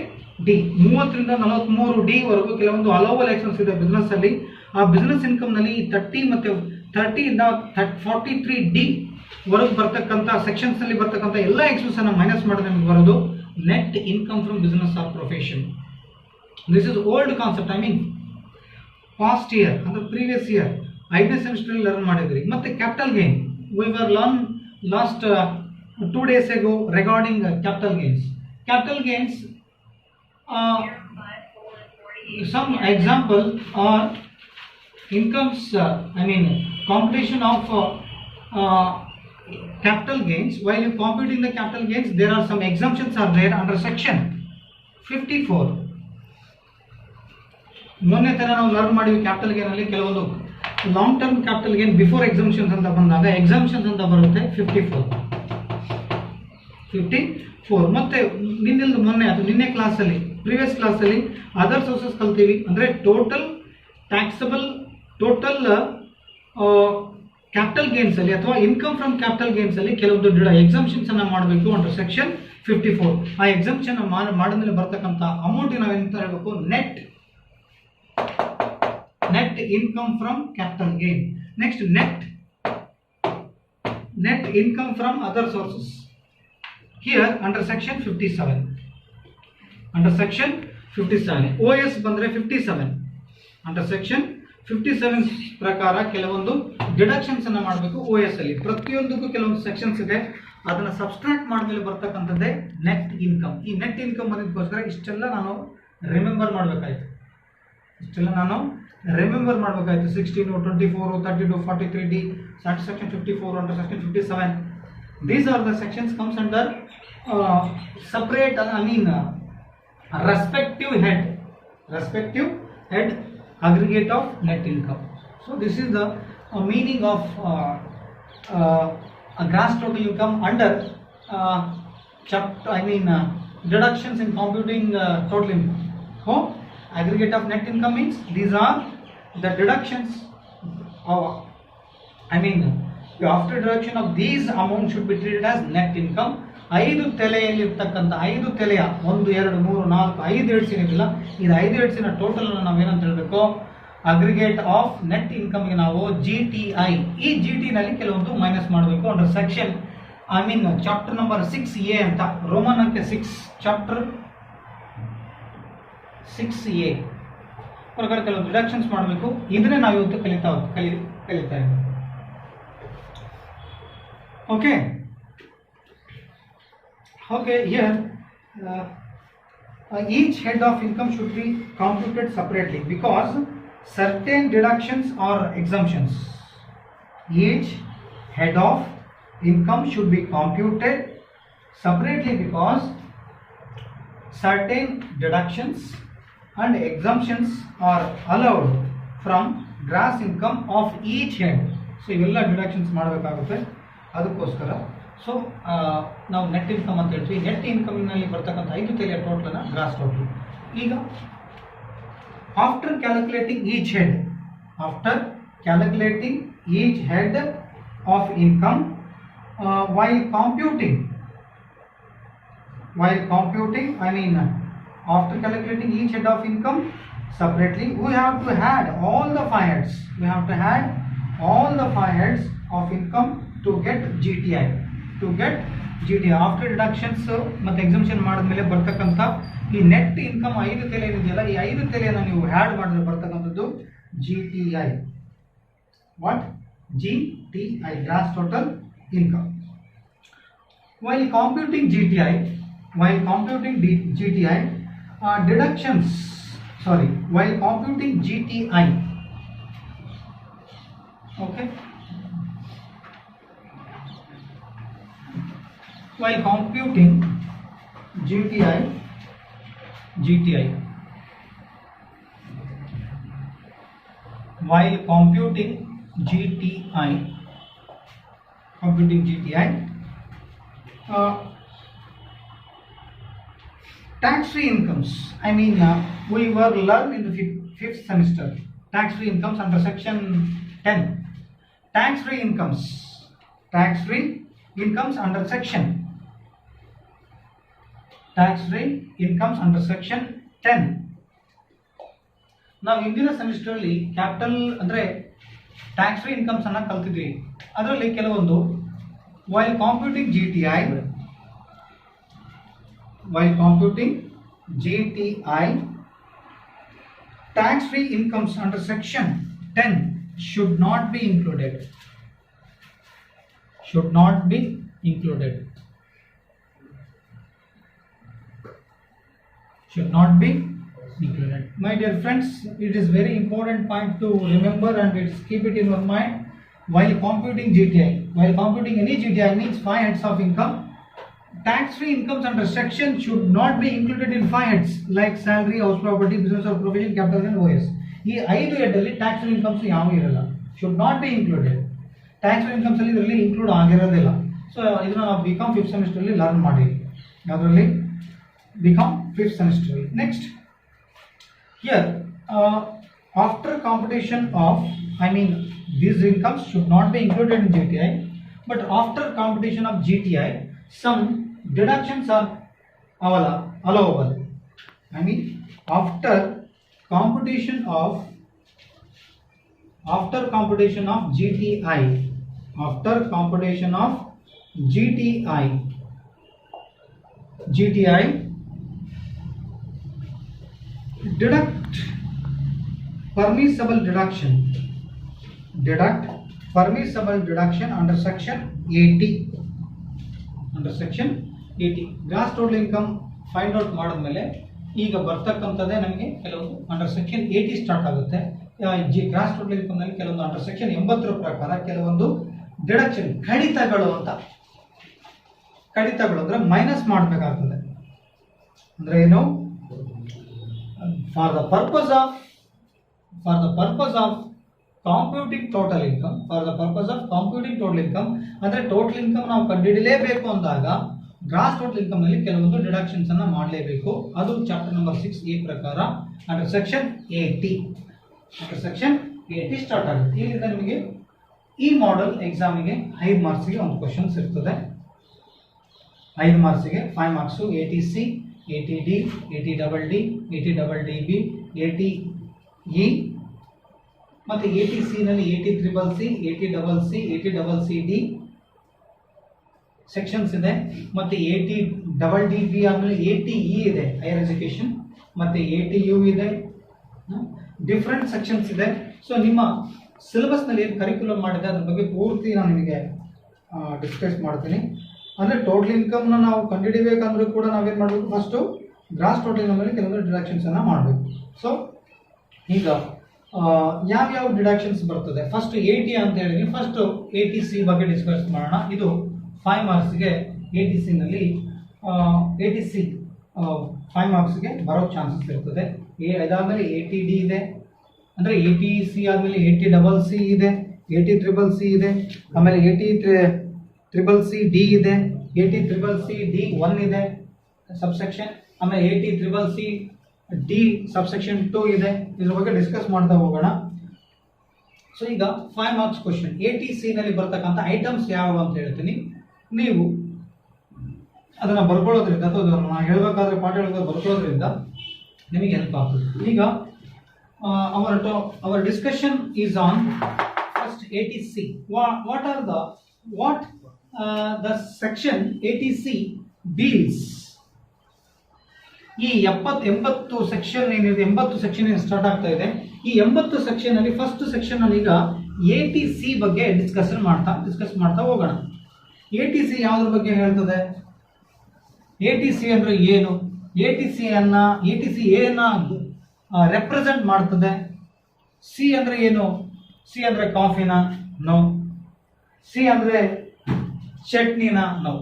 A: 30ರಿಂದ 43D ವರೆಗೂ ಕೆಲವೊಂದು ಅಲೋವಲ್ expense ಇದೆ business ಅಲ್ಲಿ. ಆ business income ನಲ್ಲಿ 30 ಇಂದ 43D ವರೆಗೂ ಬರ್ತಕ್ಕಂಥ ಸೆಕ್ಷನ್ಸ್ ನಲ್ಲಿ ಬರ್ತಕ್ಕಂಥ ಎಲ್ಲ ಎಕ್ಸ್ಪೆನ್ಸ್ ಅನ್ನು ಮೈನಸ್ ಮಾಡಿದ್ರೆ ನಿಮಗೆ ಬರೋದು net income from business or profession. This is old concept, I mean past year ಅಂದ್ರೆ ಪ್ರೀವಿಯಸ್ ಇಯರ್ 5ನೇ ಸೆಮಿಸ್ಟರ್ ಅಲ್ಲಿ ಲರ್ನ್ ಮಾಡಿದ್ರಿ. ಮತ್ತೆ capital gain we were learn last 2 days ago regarding capital gains. Capital gains, some example are incomes, I mean computation of capital gains. While you computing the capital gains, there are some exemptions are there under section 54. ಮೊನ್ನೆ ತರ ನಾವು learn ಮಾಡಿವಿ capital gain ಅಲ್ಲಿ ಕೆಲವೊಂದು long term capital gain before exemptions ಅಂತ ಬಂದಾಗ exemptions ಅಂತ ಬರುತ್ತೆ 54. ಮತ್ತೆ ಮೊನ್ನೆ ಅಥವಾ ನಿನ್ನೆ ಕ್ಲಾಸಲ್ಲಿ ಪ್ರೀವಿಯಸ್ ಕ್ಲಾಸಲ್ಲಿ ಅದರ್ ಸೋರ್ಸಸ್ ಕಲ್ತೀವಿ. ಅಂದರೆ ಟೋಟಲ್ ಟ್ಯಾಕ್ಸಬಲ್ ಕ್ಯಾಪಿಟಲ್ ಗೇನ್ಸ್ ಅಲ್ಲಿ ಅಥವಾ ಇನ್ಕಮ್ ಫ್ರಮ್ ಕ್ಯಾಪಿಟಲ್ ಗೇನ್ಸ್ ಅಲ್ಲಿ ಕೆಲವೊಂದು ಎಕ್ಸಾಮ್ಷನ್ಸ್ ಅನ್ನ ಮಾಡಬೇಕು ಅಂಡರ್ ಸೆಕ್ಷನ್ 54. ಆ ಎಕ್ಸಾಮ್ಷನ್ ಮಾಡಿದ್ಮೇಲೆ ಬರ್ತಕ್ಕಂಥ ಅಮೌಂಟ್ ನಾವೇಂತ ಹೇಳಬೇಕು, net income from capital gain. Next, net income from other sources. Here under section 57. Under section 57 OS ಬಂದ್ರೆ 57. Under section 57 ಪ್ರಕಾರ ಕೆಲವೊಂದು ಡಿಡಕ್ಷನ್ಸ್ ಅನ್ನ ಮಾಡಬೇಕು OS ಅಲ್ಲಿ. ಪ್ರತಿಯೊಂದಕ್ಕೂ ಕೆಲವೊಂದು ಸೆಕ್ಷನ್ಸ್ ಇದೆ, ಅದನ್ನ ಸಬ್ಸ್ಟ್ರಾಕ್ಟ್ ಮಾಡಿದ್ಮೇಲೆ ಬರ್ತಕ್ಕಂಥದ್ದೇ ನೆಟ್ ಇನ್ಕಮ್. ಈ ನೆಟ್ ಇನ್ಕಮ್ ಬಂದಿದ್ದಕ್ಕೋಸ್ಕರ ಇಷ್ಟೆಲ್ಲ ನಾನು remember ಮಾಡಬೇಕಾಯ್ತು. 16, 24, 30 to 43D, section 54 under section 57. These are the sections comes under separate, I mean respective head aggregate of net income. So this is the meaning of a gross total income under chapter, I mean deductions in computing total income. So aggregate of net income means these are the deductions of, I mean after deduction of these amount should be treated as net income. 5 ತೆಲೆಯಲ್ಲಿ ಇರ್ತಕ್ಕಂಥ 5 ತೆಲೆಯ 1 2 3 4 5 heads ಏನಿಲ್ಲ, ಇದು 5 ಹೆಡ್ಸಿನ total ಅನ್ನು ನಾವೇನಂತ ಹೇಳಬೇಕು, aggregate of net income ಗೆ ನಾವು GTI, ಈ GT ನಲ್ಲಿ ಕೆಲವೊಂದು ಮೈನಸ್ ಮಾಡಬೇಕು under section, I mean chapter number 6A ಅಂತ, ರೋಮನ್ ಅಂಕೆ 6 ಚಾಪ್ಟರ್ 6A ಪ್ರಕಾರ ಕೆಲವು ಡಿಡಕ್ಷನ್ಸ್ ಮಾಡಬೇಕು. ಇದನ್ನೇ ನಾವು ಇವತ್ತು ಕಲಿತಾ ಇದ್ದೀವಿ. Okay, here each head of income should be computed separately because certain deductions or exemptions. Each head of income should be computed separately because certain deductions and exemptions are allowed from gross income of each head. So ಇವೆಲ್ಲ deductions ಮಾಡಬೇಕಾಗುತ್ತೆ. ಅದಕ್ಕೋಸ್ಕರ so ನಾವು net income ಅಂತ ಹೇಳ್ತೀವಿ. Net ಇನ್ಕಮ್ನಲ್ಲಿ ಬರ್ತಕ್ಕಂಥ 5 ತೆಲೆಯ ಟೋಟಲ್ನ gross total. ಈಗ after calculating each head of income while computing I mean after calculating each head of income separately, we have to add all the five heads. Of income to get GTI. After deductions ಮತ್ತೆ exemption ಮಾಡಿದ್ಮೇಲೆ ಬರ್ತಕ್ಕಂಥ ಈ net income 5 ತೆಲೆ ಏನಿದೆಯಲ್ಲ, ಈ 5 ತೆಲೆಯನ್ನು ನೀವು add ಮಾಡಿದ್ರೆ ಬರ್ತಕ್ಕಂಥದ್ದು GTI. What? GTI, gross total income. While computing GTI, while computing GTI okay, while computing GTI tax-free incomes, I mean we were learned in the fifth semester tax-free incomes under section 10. Tax-free incomes under section 10. ನಾವು ಇಂದಿನ semester ಅಲ್ಲಿ capital ಅಂದ್ರೆ tax free incomes ಅನ್ನ ಕಲ್ತಿದ್ವಿ. ಅದರಲ್ಲಿ ಕೆಲವೊಂದು while computing GTI tax free incomes under section 10 should not be included. My dear friends, it is very important point to remember and keep it in your mind while computing GTI. While computing any GTI means 5 heads of income. Tax-free incomes under section should not be included in 5 heads like salary, house property, business or profession, capital and OS. ಈ 5 ಹೆಡ್ಡಲ್ಲಿ tax free incomes ಯಾವೂ ಇರಲ್ಲ, should not be included. Tax free incomes ಅಲ್ಲಿ ಇದರಲ್ಲಿ include ಆಗಿರೋದಿಲ್ಲ. So ಇದನ್ನ ನಾವು BCom 5th semester ಅಲ್ಲಿ learn ಮಾಡಿ. ಯಾವುದರಲ್ಲಿ? B Com 5th semester. Next here after computation of, I mean these incomes should not be included in GTI, but after computation of GTI some deductions are allowable. I mean after computation of GTI deduct permissible deduction under section 80. Gross total income find out ಮಾಡಿದ್ಮೇಲೆ ಈಗ ಬರ್ತಕ್ಕಂಥದ್ದೇ ನಮಗೆ ಕೆಲವೊಂದು under section 80 start ಆಗುತ್ತೆ. Gross total income ನಲ್ಲಿ ಕೆಲವೊಂದು under section 80 ಪ್ರಕಾರ ಕೆಲವೊಂದು ಡಿಡಕ್ಷನ್ ಕಡಿತಗಳು ಅಂದ್ರೆ ಮೈನಸ್ ಮಾಡಬೇಕಾಗ್ತದೆ. ಅಂದ್ರೆ ಏನು? For the purpose of computing total income, ಅಂದ್ರೆ ಟೋಟಲ್ ಇನ್ಕಮ್ ನಾವು ಕಂಡುಹಿಡಿಯಲೇಬೇಕು ಅಂದಾಗ ಗ್ರಾಸ್ ಟೋಟಲ್ ಇನ್ಕಮ್ ನಲ್ಲಿ ಕೆಲವೊಂದು ಡಿಡಕ್ಷನ್ಸ್ ಅನ್ನ ಮಾಡಲೇಬೇಕು. ಅದು ಚಾಪ್ಟರ್ ನಂಬರ್ 6A ಪ್ರಕಾರ ಅಂಡರ್ ಸೆಕ್ಷನ್ 80 ಸ್ಟಾರ್ಟ್ ಆಗುತ್ತೆ. ಇಲ್ಲಿಂದ ನಿಮಗೆ ಈ ಮಾಡೆಲ್ ಎಕ್ಸಾಮಿಗೆ 5 ಮಾರ್ಕ್ಸ್ಗೆ ಒಂದು ಕ್ವಶನ್ಸ್ ಇರ್ತದೆ. 5 ಮಾರ್ಕ್ಸ್ಗೆ 5 marks ATC, ATD, ATDD, ATDDB, ATE ಮತ್ತೆ ATC ನಲ್ಲಿ ATCCC, ATCC, ATCCD ಸೆಕ್ಷನ್ಸ್ ಇದೆ. ಮತ್ತೆ ATDDB ಆಮೇಲೆ ATE ಇದೆ ಹೈಯರ್ ಎಜುಕೇಶನ್, ಮತ್ತೆ ATU ಇದೆ. ಡಿಫ್ರೆಂಟ್ ಸೆಕ್ಷನ್ಸ್ ಇದೆ. ಸೊ ನಿಮ್ಮ ಸಿಲೆಬಸ್ ನಲ್ಲಿ ಏನು ಕರಿಕ್ಯುಲಮ್ ಮಾಡಿದೆ ಅದ್ರ ಬಗ್ಗೆ ಪೂರ್ತಿ ನಾನು ನಿಮಗೆ ಡಿಸ್ಕಸ್ ಮಾಡ್ತೀನಿ. ಅಂದ್ರೆ ಟೋಟಲ್ ಇನ್ಕಮ್ ನಾವು ಕಂಡುಹಿಡಿಬೇಕಂದ್ರೂ ಕೂಡ ನಾವೇನು ಮಾಡಬೇಕು, ಫಸ್ಟ್ ಗ್ರಾಸ್ ಟೋಟಲ್ ಇನ್ಕಮ್ ಅಲ್ಲಿ ಕೆಲವೊಂದು ಡಿಡಕ್ಷನ್ಸ್ ಅನ್ನ ಮಾಡಬೇಕು. ಸೊ ಈಗ ಯಾವ್ಯಾವ ಡಿಡಕ್ಷನ್ಸ್ ಬರ್ತದೆ, ಫಸ್ಟ್ 80 ಅಂತ ಹೇಳಿದ್ವಿ. ಫಸ್ಟ್ ATC ಬಗ್ಗೆ ಡಿಸ್ಕಸ್ ಮಾಡೋಣ. ಇದು 5 ಮಾರ್ಕ್ಸ್ಗೆ ATC ನಲ್ಲಿ 5 ಮಾರ್ಕ್ಸ್ಗೆ ಬರೋ ಚಾನ್ಸಸ್ ಇರ್ತದೆ. ಅದಾದ್ಮೇಲೆ ATD ಇದೆ, ಅಂದ್ರೆ ATC ಆದ್ಮೇಲೆ ATCC ಇದೆ, ATCCC ಇದೆ, ಆಮೇಲೆ ATCCD ಇದೆ, ATCCD1 ಇದೆ ಸಬ್ಸೆಕ್ಷನ್, ಆಮೇಲೆ ATCCC ಡಿ ಸಬ್ಸೆಕ್ಷನ್ 2 ಇದೆ. ಇದ್ರ ಬಗ್ಗೆ ಡಿಸ್ಕಸ್ ಮಾಡ್ತಾ ಹೋಗೋಣ. ಸೊ ಈಗ 5 ಮಾರ್ಕ್ಸ್ ಕ್ವಶನ್ ATC ನಲ್ಲಿ ಬರ್ತಕ್ಕಂಥ ಐಟಮ್ಸ್ ಯಾವ ಅಂತ ಹೇಳ್ತೀನಿ. ನೀವು ಅದನ್ನ ಬರ್ಕೊಳ್ಳೋದ್ರಿಂದ ಅಥವಾ ನಾನು ಹೇಳಬೇಕಾದ್ರೆ ಪಾಠ ಹೇಳೋದು ಬರ್ಕೊಳ್ಳೋದ್ರಿಂದ ನಿಮಗೆ ಹೆಲ್ಪ್ ಆಗ್ತದೆ. ಈಗ our discussion is on first ATC. What the section ATC deals. ಈ 80 ಸೆಕ್ಷನ್ ಏನಿದೆ, 80 ಸೆಕ್ಷನ್ ಸ್ಟಾರ್ಟ್ ಆಗ್ತಾ ಇದೆ. ಈ 80 ಸೆಕ್ಷನ್ ಅಲ್ಲಿ ಫಸ್ಟ್ ಸೆಕ್ಷನ್ ಅಲ್ಲಿ ಈಗ ATC ಬಗ್ಗೆ ಡಿಸ್ಕಸ್ ಮಾಡ್ತಾ ಹೋಗೋಣ. ATC ಯಾವ್ದ್ರ ಬಗ್ಗೆ ಹೇಳ್ತದೆ, ATC ಅಂದ್ರೆ ಏನು, ATC ಏನ ರೆಪ್ರೆಸೆಂಟ್ ಮಾಡ್ತದೆ, ಸಿ ಅಂದ್ರೆ ಏನು, ಸಿ ಅಂದ್ರೆ ಕಾಫಿನ, ನೋ. ಸಿ ಅಂದ್ರೆ ಚಟ್ನಿನ, ನೋ.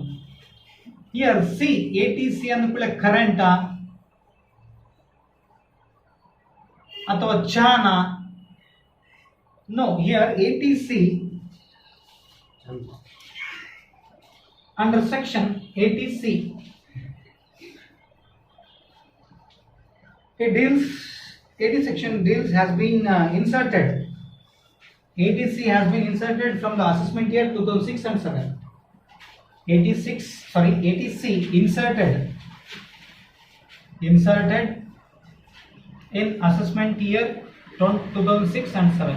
A: ಹಿಯರ್ ಸಿ ATC ಅಂದ್ಕೊಳ್ಳೆ ಕರೆಂಟ ಅಥವಾ ಚಾನ, no. Here ATC under section ATC section deals has been inserted. ATC has been inserted from the assessment year 2006 and 7. ATC inserted in assessment year 2006 and 7.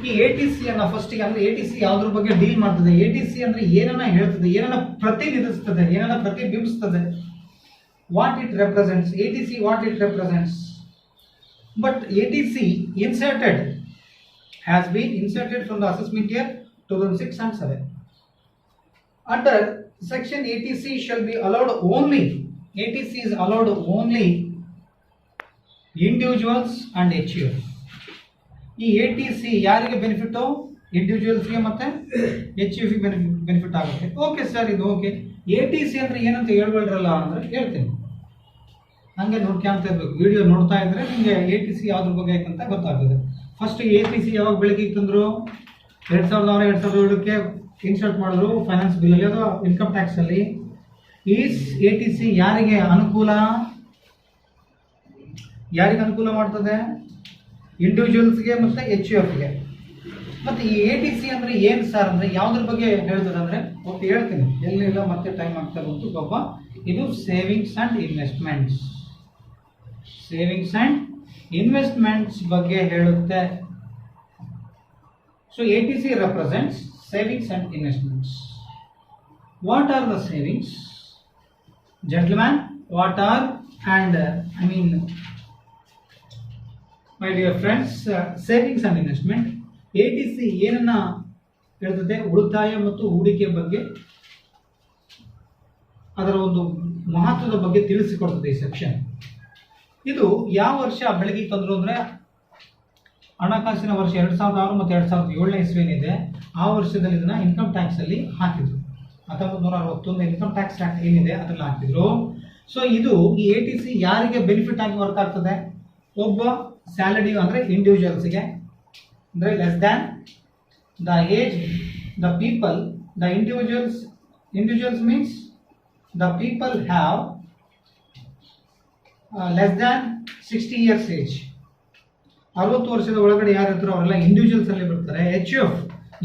A: ಈ ATC ಅನ್ನ first ಅಂದ್ರೆ ATC ಯಾವ್ದ್ರ ಬಗ್ಗೆ deal ಮಾಡ್ತದೆ, ATC ಅಂದ್ರೆ ಏನನ್ನ ಹೇಳ್ತದೆ, ಏನನ್ನ ಪ್ರತಿನಿಧಿಸ್ತದೆ, ಏನನ್ನ ಪ್ರತಿಬಿಂಬಿಸ್ತದೆ, what it represents, ATC what it represents. But ATC has been inserted from the assessment year 2006 and 7. Under section ATC shall be allowed only, ATC is allowed only individuals and HUF. ಈ ATC ಯಾರಿಗೆ benefit, ಇಂಡಿವಿಜುವಲ್ಸ್ಗೆ ಮತ್ತೆ HUF benefit ಆಗುತ್ತೆ. Okay sir, ಇದು okay. ATC ಅಂದ್ರೆ ಏನಂತ ಹೇಳ್ಬೇಡ್ರಲ್ಲ ಅಂದ್ರೆ ಹೇಳ್ತೀನಿ, ಹಂಗೆ ನೋಡ್ಕೊಂತ ಇರ್ಬೇಕು. ವಿಡಿಯೋ ನೋಡ್ತಾ ಇದ್ರೆ ನಿಮಗೆ ATC ಯಾವ್ದ್ರ ಬಗ್ಗೆ ಐತಂತ ಗೊತ್ತಾಗ್ತದೆ. ಫಸ್ಟ್ ATC ಯಾವಾಗ ಬೆಳಗ್ಗೆ ತಂದ್ರು, 2006-2007ಕ್ಕೆ ಇನ್ಸರ್ಟ್ ಮಾಡಿದ್ರು ಫೈನಾನ್ಸ್ ಬಿಲ್ ಅಲ್ಲಿ ಅಥವಾ ಇನ್ಕಮ್ ಟ್ಯಾಕ್ಸ್ ಅಲ್ಲಿ. ಈ ATC ಯಾರಿಗೆ ಅನುಕೂಲ ಮಾಡ್ತದೆ, ಇಂಡಿವಿಜುವಲ್ಸ್ಗೆ ಮತ್ತೆ HUFಗೆ. ಮತ್ತೆ ಈ ATC ಅಂದ್ರೆ ಏನ್ ಸರ್ ಅಂದ್ರೆ ಯಾವ್ದ್ರ ಬಗ್ಗೆ ಹೇಳ್ತದೆ ಅಂದ್ರೆ, ಓಕೆ ಹೇಳ್ತೀನಿ, ಎಲ್ಲಿಲ್ಲ ಮತ್ತೆ ಟೈಮ್ ಆಗ್ತಾ ಬಂತು ಪಾಪ. ಇದು ಸೇವಿಂಗ್ಸ್ ಅಂಡ್ ಇನ್ವೆಸ್ಟ್ಮೆಂಟ್ಸ್ ಬಗ್ಗೆ ಹೇಳುತ್ತೆ. So ATC represents savings and investments. What are the savings, gentlemen? What are, and my dear friends, savings and investment. ATC ಏನನ್ನ ಹೇಳ್ತದೆ, ಉಳಿತಾಯ ಮತ್ತು ಹೂಡಿಕೆ ಬಗ್ಗೆ, ಅದರ ಒಂದು ಮಹತ್ವದ ಬಗ್ಗೆ ತಿಳಿಸಿಕೊಡ್ತದೆ ಈ ಸೆಕ್ಷನ್. ಇದು ಯಾವ ವರ್ಷ ಬೆಳಗ್ಗೆ ತಂದ್ರು ಅಂದ್ರೆ, ಹಣಕಾಸಿನ ವರ್ಷ 2006 ಮತ್ತು 2007 ಇಸ್ವಿ ಏನಿದೆ ಆ ವರ್ಷದಲ್ಲಿ ಇದನ್ನ ಇನ್ಕಮ್ ಟ್ಯಾಕ್ಸ್ ಅಲ್ಲಿ ಹಾಕಿದ್ರು. 1961 ಇನ್ಕಮ್ ಟ್ಯಾಕ್ಸ್ ಆಕ್ಟ್ ಏನಿದೆ ಅದ್ರಲ್ಲಿ ಹಾಕಿದ್ರು. ಸೊ ಇದು ಈ ATC ಯಾರಿಗೆ ಬೆನಿಫಿಟ್ ಆಗಿ ವರ್ಕ್ ಆಗ್ತದೆ, ಒಬ್ಬ ಸ್ಯಾಲರಿ ಅಂದ್ರೆ ಇಂಡಿವಿಜುವಲ್ಸ್ಗೆ, ಅಂದ್ರೆ less than the age, the people, the individuals means the people have less than 60 years age. 60 ವರ್ಷದ ಒಳಗಡೆ ಯಾರು ಇರ್ತಾರೋ ಅವರೆಲ್ಲ ಇಂಡಿವಿಜುವಲ್ಸ್ ಅಲ್ಲಿ ಬರ್ತಾರೆ. HUF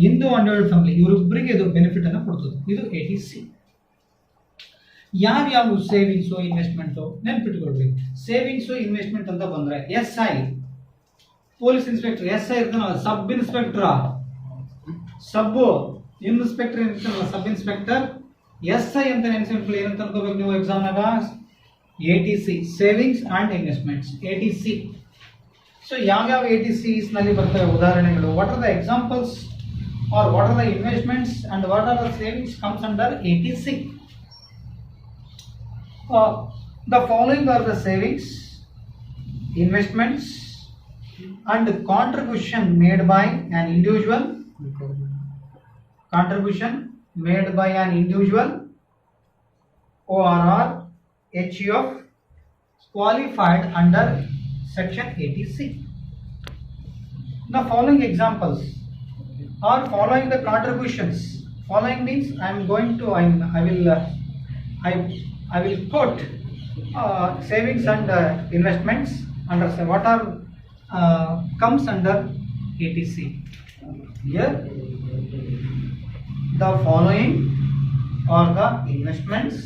A: ಹಿಂದೂ ಅಂಡರ್ವರ್ಲ್ಡ್ ಫ್ಯಾಮಿಲಿ, ಇವರಿಬ್ಬರಿಗೆ ಇದು ಬೆನಿಫಿಟ್ ಅನ್ನು ಕೊಡ್ತದೆ. ಇದು ATC. ಯಾವ್ಯಾವ ಸೇವಿಂಗ್ಸು ಇನ್ವೆಸ್ಟ್ಮೆಂಟು ನೆನ್ಪಿಟ್ಕೊಳ್ರಿ. ಸೇವಿಂಗ್ಸು ಇನ್ವೆಸ್ಟ್ಮೆಂಟ್ ಅಂತ ಬಂದ್ರೆ SI, ಪೊಲೀಸ್ ಇನ್ಸ್ಪೆಕ್ಟರ್ SI ಇರ್ತಾನಲ್ಲ, ಸಬ್ ಇನ್ಸ್ಪೆಕ್ಟರ್, ಸಬ್ ಇನ್ಸ್ಪೆಕ್ಟರ್ ಇರ್ತಾನಲ್ಲ, ಸಬ್ ಇನ್ಸ್ಪೆಕ್ಟರ್. SI ಅಂತ ನೆನ್ಸ್ಕೊಂಡ್ರೆ ಏನಂತ ಅನ್ಕೋಬೇಕು ನೀವು ಎಕ್ಸಾಮ್ನಾಗ, ATC savings and investments, ATC. So ಯಾವ್ಯಾವ ATCs ನಲ್ಲಿ ಬರ್ತವೆ ಉದಾಹರಣೆಗಳು, what are the examples or what are the investments and what are the savings comes under ATC. The following are the savings, investments and contribution made by an individual ORR HUF qualified under section ATC. The following examples are following the contributions. Following means I will quote savings and investments under what are comes under ATC. Here the following are the investments,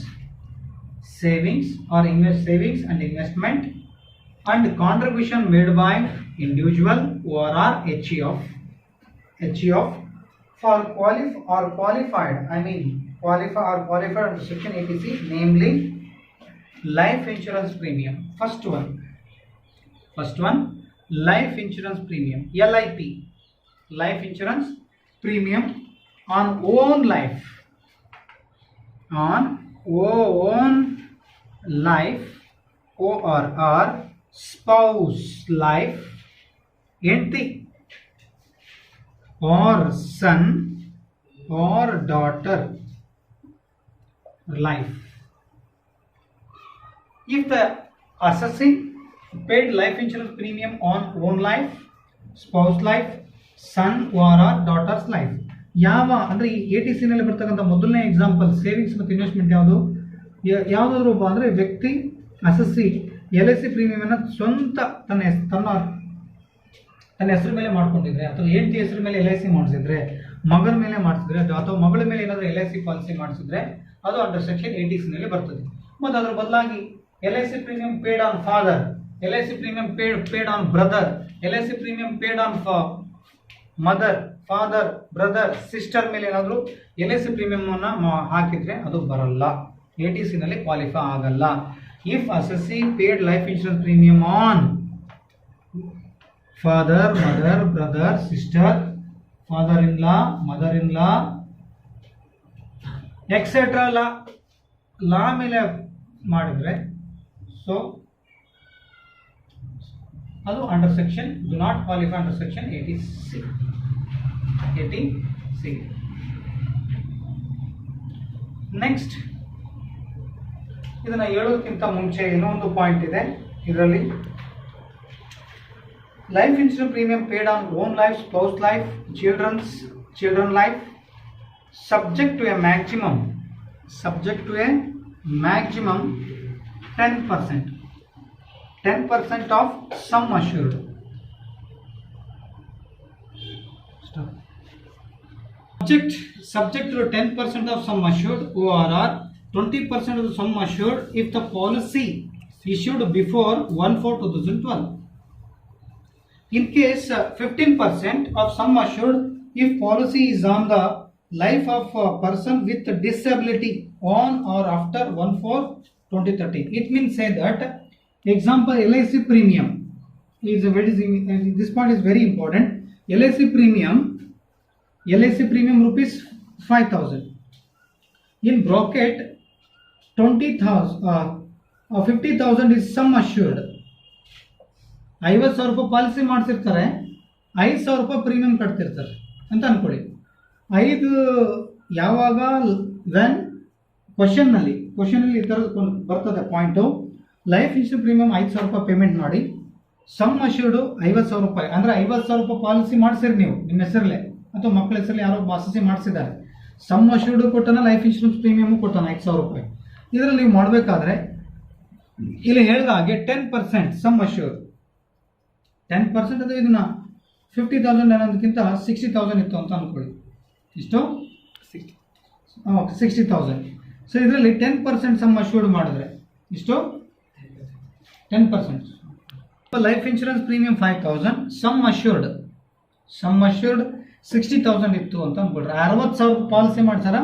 A: savings or savings and investment and contribution made by individual or HEF for qualified under section ATC, namely life insurance premium. First one life insurance premium, LIP, life insurance premium on own life, or spouse life, entity or son or daughter life. If the assessee paid life insurance premium on own life, spouse life, son or daughter's life. ಯಾವ ಅಂದರೆ ಈ ATC ನಲ್ಲಿ ಬರ್ತಕ್ಕಂಥ ಮೊದಲನೇ example savings ಮತ್ತು investment ಯಾವುದಾದ್ರೂ ಒಬ್ಬ ಅಂದರೆ ವ್ಯಕ್ತಿ ಅಸಸ್ಸಿ LIC ಪ್ರೀಮಿಯಮನ್ನು ಸ್ವಂತ ತನ್ನ ಹೆಸರು ಮೇಲೆ ಮಾಡ್ಕೊಂಡಿದ್ರೆ ಅಥವಾ ಹೆಂಡತಿ ಹೆಸರು ಮೇಲೆ LIC ಮಾಡಿಸಿದ್ರೆ, ಮಗನ ಮೇಲೆ ಮಾಡಿಸಿದ್ರೆ ಅಥವಾ ಮಗಳ ಮೇಲೆ ಏನಾದರೂ LIC ಪಾಲಿಸಿ ಮಾಡಿಸಿದ್ರೆ ಅದು ಅಂಡರ್ ಸೆಕ್ಷನ್ ATC ನಲ್ಲಿ ಬರ್ತದೆ. ಮತ್ತು ಅದರ ಬದಲಾಗಿ LIC premium paid on father, LIC premium paid on brother, LIC premium paid on mother, father, brother, sister ಮೇಲೆ ಏನಾದರೂ LIC ಪ್ರೀಮಿಯಂ ಅನ್ನು ಹಾಕಿದ್ರೆ ಅದು ಬರಲ್ಲ, ATC ನಲ್ಲಿ ಕ್ವಾಲಿಫೈ ಆಗಲ್ಲ. If assessee paid life insurance premium on father, mother, brother, sister, father in law, mother in law etcetera law ಮೇಲೆ ಮಾಡಿದ್ರೆ ಸೊ ಅದು under section do not qualify under section 80C. Next ಇದನ್ನ ಹೇಳೋದಕ್ಕಿಂತ ಮುಂಚೆ ಇನ್ನೊಂದು point ಇದೆ. ಇದರಲ್ಲಿ life insurance premium paid on own life, spouse life, children life subject to a maximum 10% of sum assured. Subject to 10% of sum assured, ORR 20% of the sum assured if the policy issued before 1/4/2012. In case 15% of sum assured if policy is on the life of a person with disability on or after 1/4/2013. It means say that example LIC premium is this point is very important. LIC premium rupees 5,000 in bracket 20,000 or 50,000 is sum assured. 50,000 ರೂಪಾಯಿ policy ಮಾಡಿಸಿರ್ತಾರೆ, 5,000 ರೂಪಾಯಿ premium ಕಟ್ತಿರ್ತಾರೆ ಅಂತ ಅನ್ಕೊಳ್ಳಿ. ಯಾವಾಗ when ಕ್ವಶನ್ನಲ್ಲಿ ಈ ಥರದ್ದು ಬರ್ತದೆ point, life insurance premium 5,000 ರೂಪಾಯಿ payment ಮಾಡಿ, ಸಮ್ ಅಶ್ಯೂರ್ಡು 50,000 ರೂಪಾಯಿ, ಅಂದರೆ 50,000 ರೂಪಾಯಿ ಪಾಲಿಸಿ ಮಾಡಿಸಿರಿ ನೀವು ನಿಮ್ಮ ಹೆಸರಲ್ಲೇ ಅಥವಾ ಮಕ್ಕಳ ಹೆಸರಲ್ಲಿ ಯಾರೋ ಪಾಲಿಸಿ ಮಾಡಿಸಿದ್ದಾರೆ, ಸಮ್ ಅಶ್ಯೂರ್ಡು ಕೊಟ್ಟನ, ಲೈಫ್ ಇನ್ಶೂರೆನ್ಸ್ ಪ್ರೀಮಿಯಮು ಕೊಟ್ಟನ 5,000 ರೂಪಾಯಿ. ಇದರಲ್ಲಿ ನೀವು ಮಾಡಬೇಕಾದ್ರೆ ಇಲ್ಲಿ ಹೇಳಿದ ಹಾಗೆ 10% ಸಮ್ ಅಶ್ಯೂರ್ 10% ಅಂದರೆ ಇದನ್ನ 50,000 ಅನ್ನೋದಕ್ಕಿಂತ 60,000 ಇತ್ತು ಅಂತ ಅಂದ್ಕೊಳ್ಳಿ. ಇಷ್ಟು 60,000. ಸೊ ಇದರಲ್ಲಿ 10% ಸಮ್ ಅಶ್ಯೂರ್ಡ್ ಮಾಡಿದ್ರೆ ಇಷ್ಟು 10%. Life insurance premium 5,000, sum assured 60,000 ಇತ್ತು ಅಂತ ಅಂದ್ಕೊಳ್ರಿ. 60,000 ಪಾಲಿಸಿ ಮಾಡ್ತಾರ,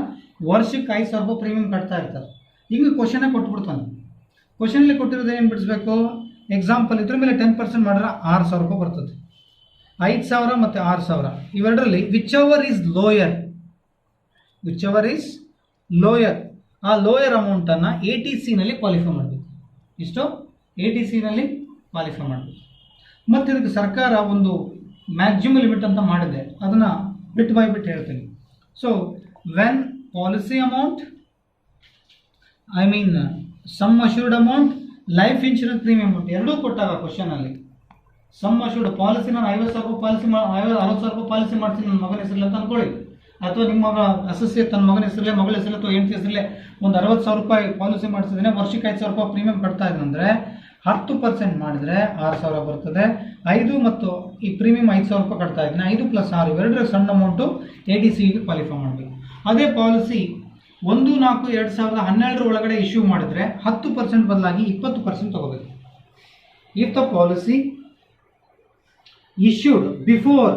A: ವರ್ಷಕ್ಕೆ 5,000 ರೂಪಾಯಿ ಪ್ರೀಮಿಯಂ ಕಟ್ತಾ ಇರ್ತಾರೆ. ಈಗ ಕ್ವಶನ್ ಕೊಟ್ಬಿಡ್ತಾನೆ. ಕ್ವಶನಲ್ಲಿ ಕೊಟ್ಟಿರೋದು ಏನು ಬಿಡಿಸ್ಬೇಕು, ಎಕ್ಸಾಂಪಲ್ ಇದ್ರ ಮೇಲೆ 10% ಮಾಡಿದ್ರೆ 6,000 ರೂಪಾಯಿ ಬರ್ತದೆ. 5,000 ಮತ್ತು 6,000 ಇವೆರಡರಲ್ಲಿ ವಿಚ್ ಎವರ್ ಈಸ್ ಲೋಯರ್ ಆ ಲೋಯರ್ ಅಮೌಂಟನ್ನು ATC ನಲ್ಲಿ ಕ್ವಾಲಿಫೈ ಮಾಡಬೇಕು. ಇಷ್ಟು ATC ನಲ್ಲಿ ಕ್ವಾಲಿಫೈ ಮಾಡಬೇಕು. ಮತ್ತು ಇದಕ್ಕೆ ಸರ್ಕಾರ ಒಂದು ಮ್ಯಾಕ್ಸಿಮಮ್ ಲಿಮಿಟ್ ಅಂತ ಮಾಡಿದೆ, ಅದನ್ನು ಬಿಟ್ ಬೈ ಬಿಟ್ ಹೇಳ್ತೀನಿ. So when policy amount sum assured amount, life insurance premium amount ಎರಡೂ ಕೊಟ್ಟಾಗ ಕ್ವಶನಲ್ಲಿ ಸಮ್ ಅಶ್ಯೂರ್ಡ್ ಪಾಲಿಸಿ ನಾನು 50,000 ರೂಪಾಯಿ ಪಾಲಿಸಿ 60,000 ರೂಪಾಯಿ ಪಾಲಿಸಿ ಮಾಡ್ತೀನಿ ನನ್ನ ಮಗನ ಹೆಸರಲ್ಲಿ ಅಂತ ಅಂದ್ಕೊಳ್ಳಿ. ಅಥವಾ ನಿಮ್ಮ ಮಗ ಅಸಸ್ಯ ತನ್ನ ಮಗನ ಹೆಸರಲ್ಲೇ ಮಗಳ ಹೆಸರಲ್ಲೇ ಅಥವಾ ಹೆಂಡತಿ ಹೆಸರಲ್ಲೇ ಒಂದು 60,000 ರೂಪಾಯಿ ಪಾಲಿಸಿ ಮಾಡಿಸಿದ್ರೆ ವರ್ಷಕ್ಕೆ 5,000 ರೂಪಾಯಿ ಪ್ರೀಮಿಯಂ ಕಟ್ತಾ ಇದ್ದಂದ್ರೆ 10% ಮಾಡಿದ್ರೆ 6,000 ಬರ್ತದೆ. 5 ಮತ್ತು ಈ ಪ್ರೀಮಿಯಂ 5,000 ರೂಪಾಯಿ ಕಟ್ತಾ ಇದ್ದೀನಿ, 5 + 6 ಇವೆರಡರ ಸಣ್ಣ ಅಮೌಂಟು ADCಗೆ ಕ್ವಾಲಿಫೈ ಮಾಡಬೇಕು. ಅದೇ ಪಾಲಿಸಿ 1/4/2012 ಒಳಗಡೆ ಇಶ್ಯೂ ಮಾಡಿದ್ರೆ 10% ಬದಲಾಗಿ 20% ತಗೋಬೇಕು. If the policy issued before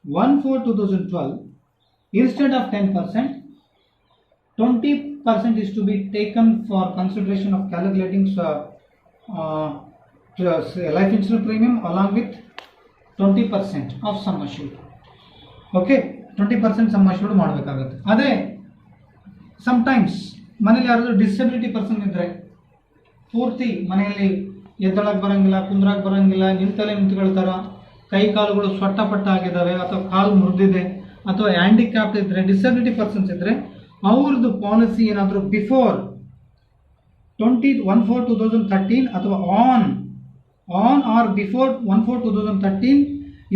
A: 1/4/2012 instead of 10%, 20% is to be taken for consideration of calculating life insurance premium along with 20% of sum assured. Okay, 20% sum assured ಮಾಡಬೇಕಾಗುತ್ತೆ. ಅದೇ ಸಮಟೈಮ್ಸ್ ಮನೇಲಿ ಯಾರಾದರೂ ಡಿಸಬಿಲಿಟಿ ಪರ್ಸನ್ ಇದ್ದರೆ, ಪೂರ್ತಿ ಮನೆಯಲ್ಲಿ ಎದ್ದಳಕ್ಕೆ ಬರೋಂಗಿಲ್ಲ, ಕುಂದ್ರಕ್ಕೆ ಬರೋಂಗಿಲ್ಲ, ನಿಂತಲ್ಲೇ ನಿಂತ್ಕೊಳ್ತಾರ, ಕೈ ಕಾಲುಗಳು ಸೊಟ್ಟಪಟ್ಟ ಆಗಿದ್ದಾವೆ, ಅಥವಾ ಕಾಲು ಮುರಿದಿದೆ, ಅಥವಾ ಹ್ಯಾಂಡಿಕ್ಯಾಪ್ಟ್ ಇದ್ದರೆ, ಡಿಸಬಿಲಿಟಿ ಪರ್ಸನ್ಸ್ ಇದ್ದರೆ ಅವ್ರದ್ದು ಪಾಲಿಸಿ ಏನಾದರೂ ಬಿಫೋರ್ 1/4/2013 ಅಥವಾ on or before 1/4/2013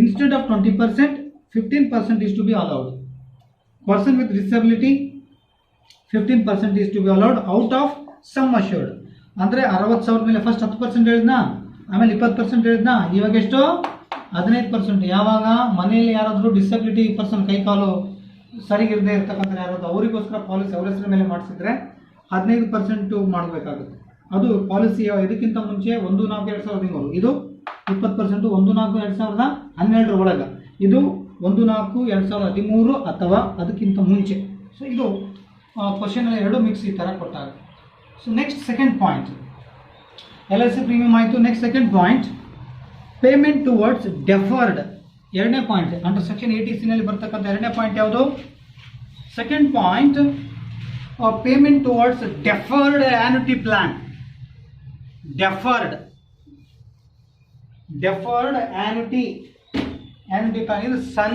A: instead of 20%, 15% is to be allowed. Person with disability 15% is to be allowed out of sum assured. ಅಂದರೆ 60,000 ಮೇಲೆ ಫಸ್ಟ್ 10% ಹೇಳಿದ್ನಾ, ಆಮೇಲೆ 20% ಹೇಳಿದ್ನಾ, ಇವಾಗ ಎಷ್ಟು 15%. ಯಾವಾಗ ಮನೆಯಲ್ಲಿ ಯಾರಾದರೂ ಡಿಸಬಿಲಿಟಿ ಪರ್ಸನ್ ಕೈ ಕಾಲು ಸರಿಗಿರದೇ ಇರ್ತಕ್ಕಂಥ ಯಾರಾದರೂ ಅವರಿಗೋಸ್ಕರ ಪಾಲಿಸಿ ಅವ್ರ ಹೆಸರ ಮೇಲೆ ಮಾಡಿಸಿದ್ರೆ 15% ಮಾಡಬೇಕಾಗುತ್ತೆ. ಅದು ಪಾಲಿಸಿ ಇದಕ್ಕಿಂತ ಮುಂಚೆ 1/4/2013, ಇದು 20%, 1/4/2012 ಒಳಗೆ, ಇದು 1/4/2013 ಅಥವಾ ಅದಕ್ಕಿಂತ ಮುಂಚೆ. ಸೊ ಇದು ಕ್ವಶನಲ್ಲಿ ಎರಡು ಮಿಕ್ಸ್ ಈ ಥರ ಕೊಟ್ಟಾಗ. So next second point, LIC premium ಆಯಿತು. Next second point, payment towards deferred. ಎರಡನೇ ಪಾಯಿಂಟ್ ಅಂಡರ್ ಸೆಕ್ಷನ್ 80C ಬರ್ತಕ್ಕಂಥ ಎರಡನೇ ಪಾಯಿಂಟ್ ಯಾವುದು? Second point, payment towards deferred annuity plan. Deferred annuity plan is son,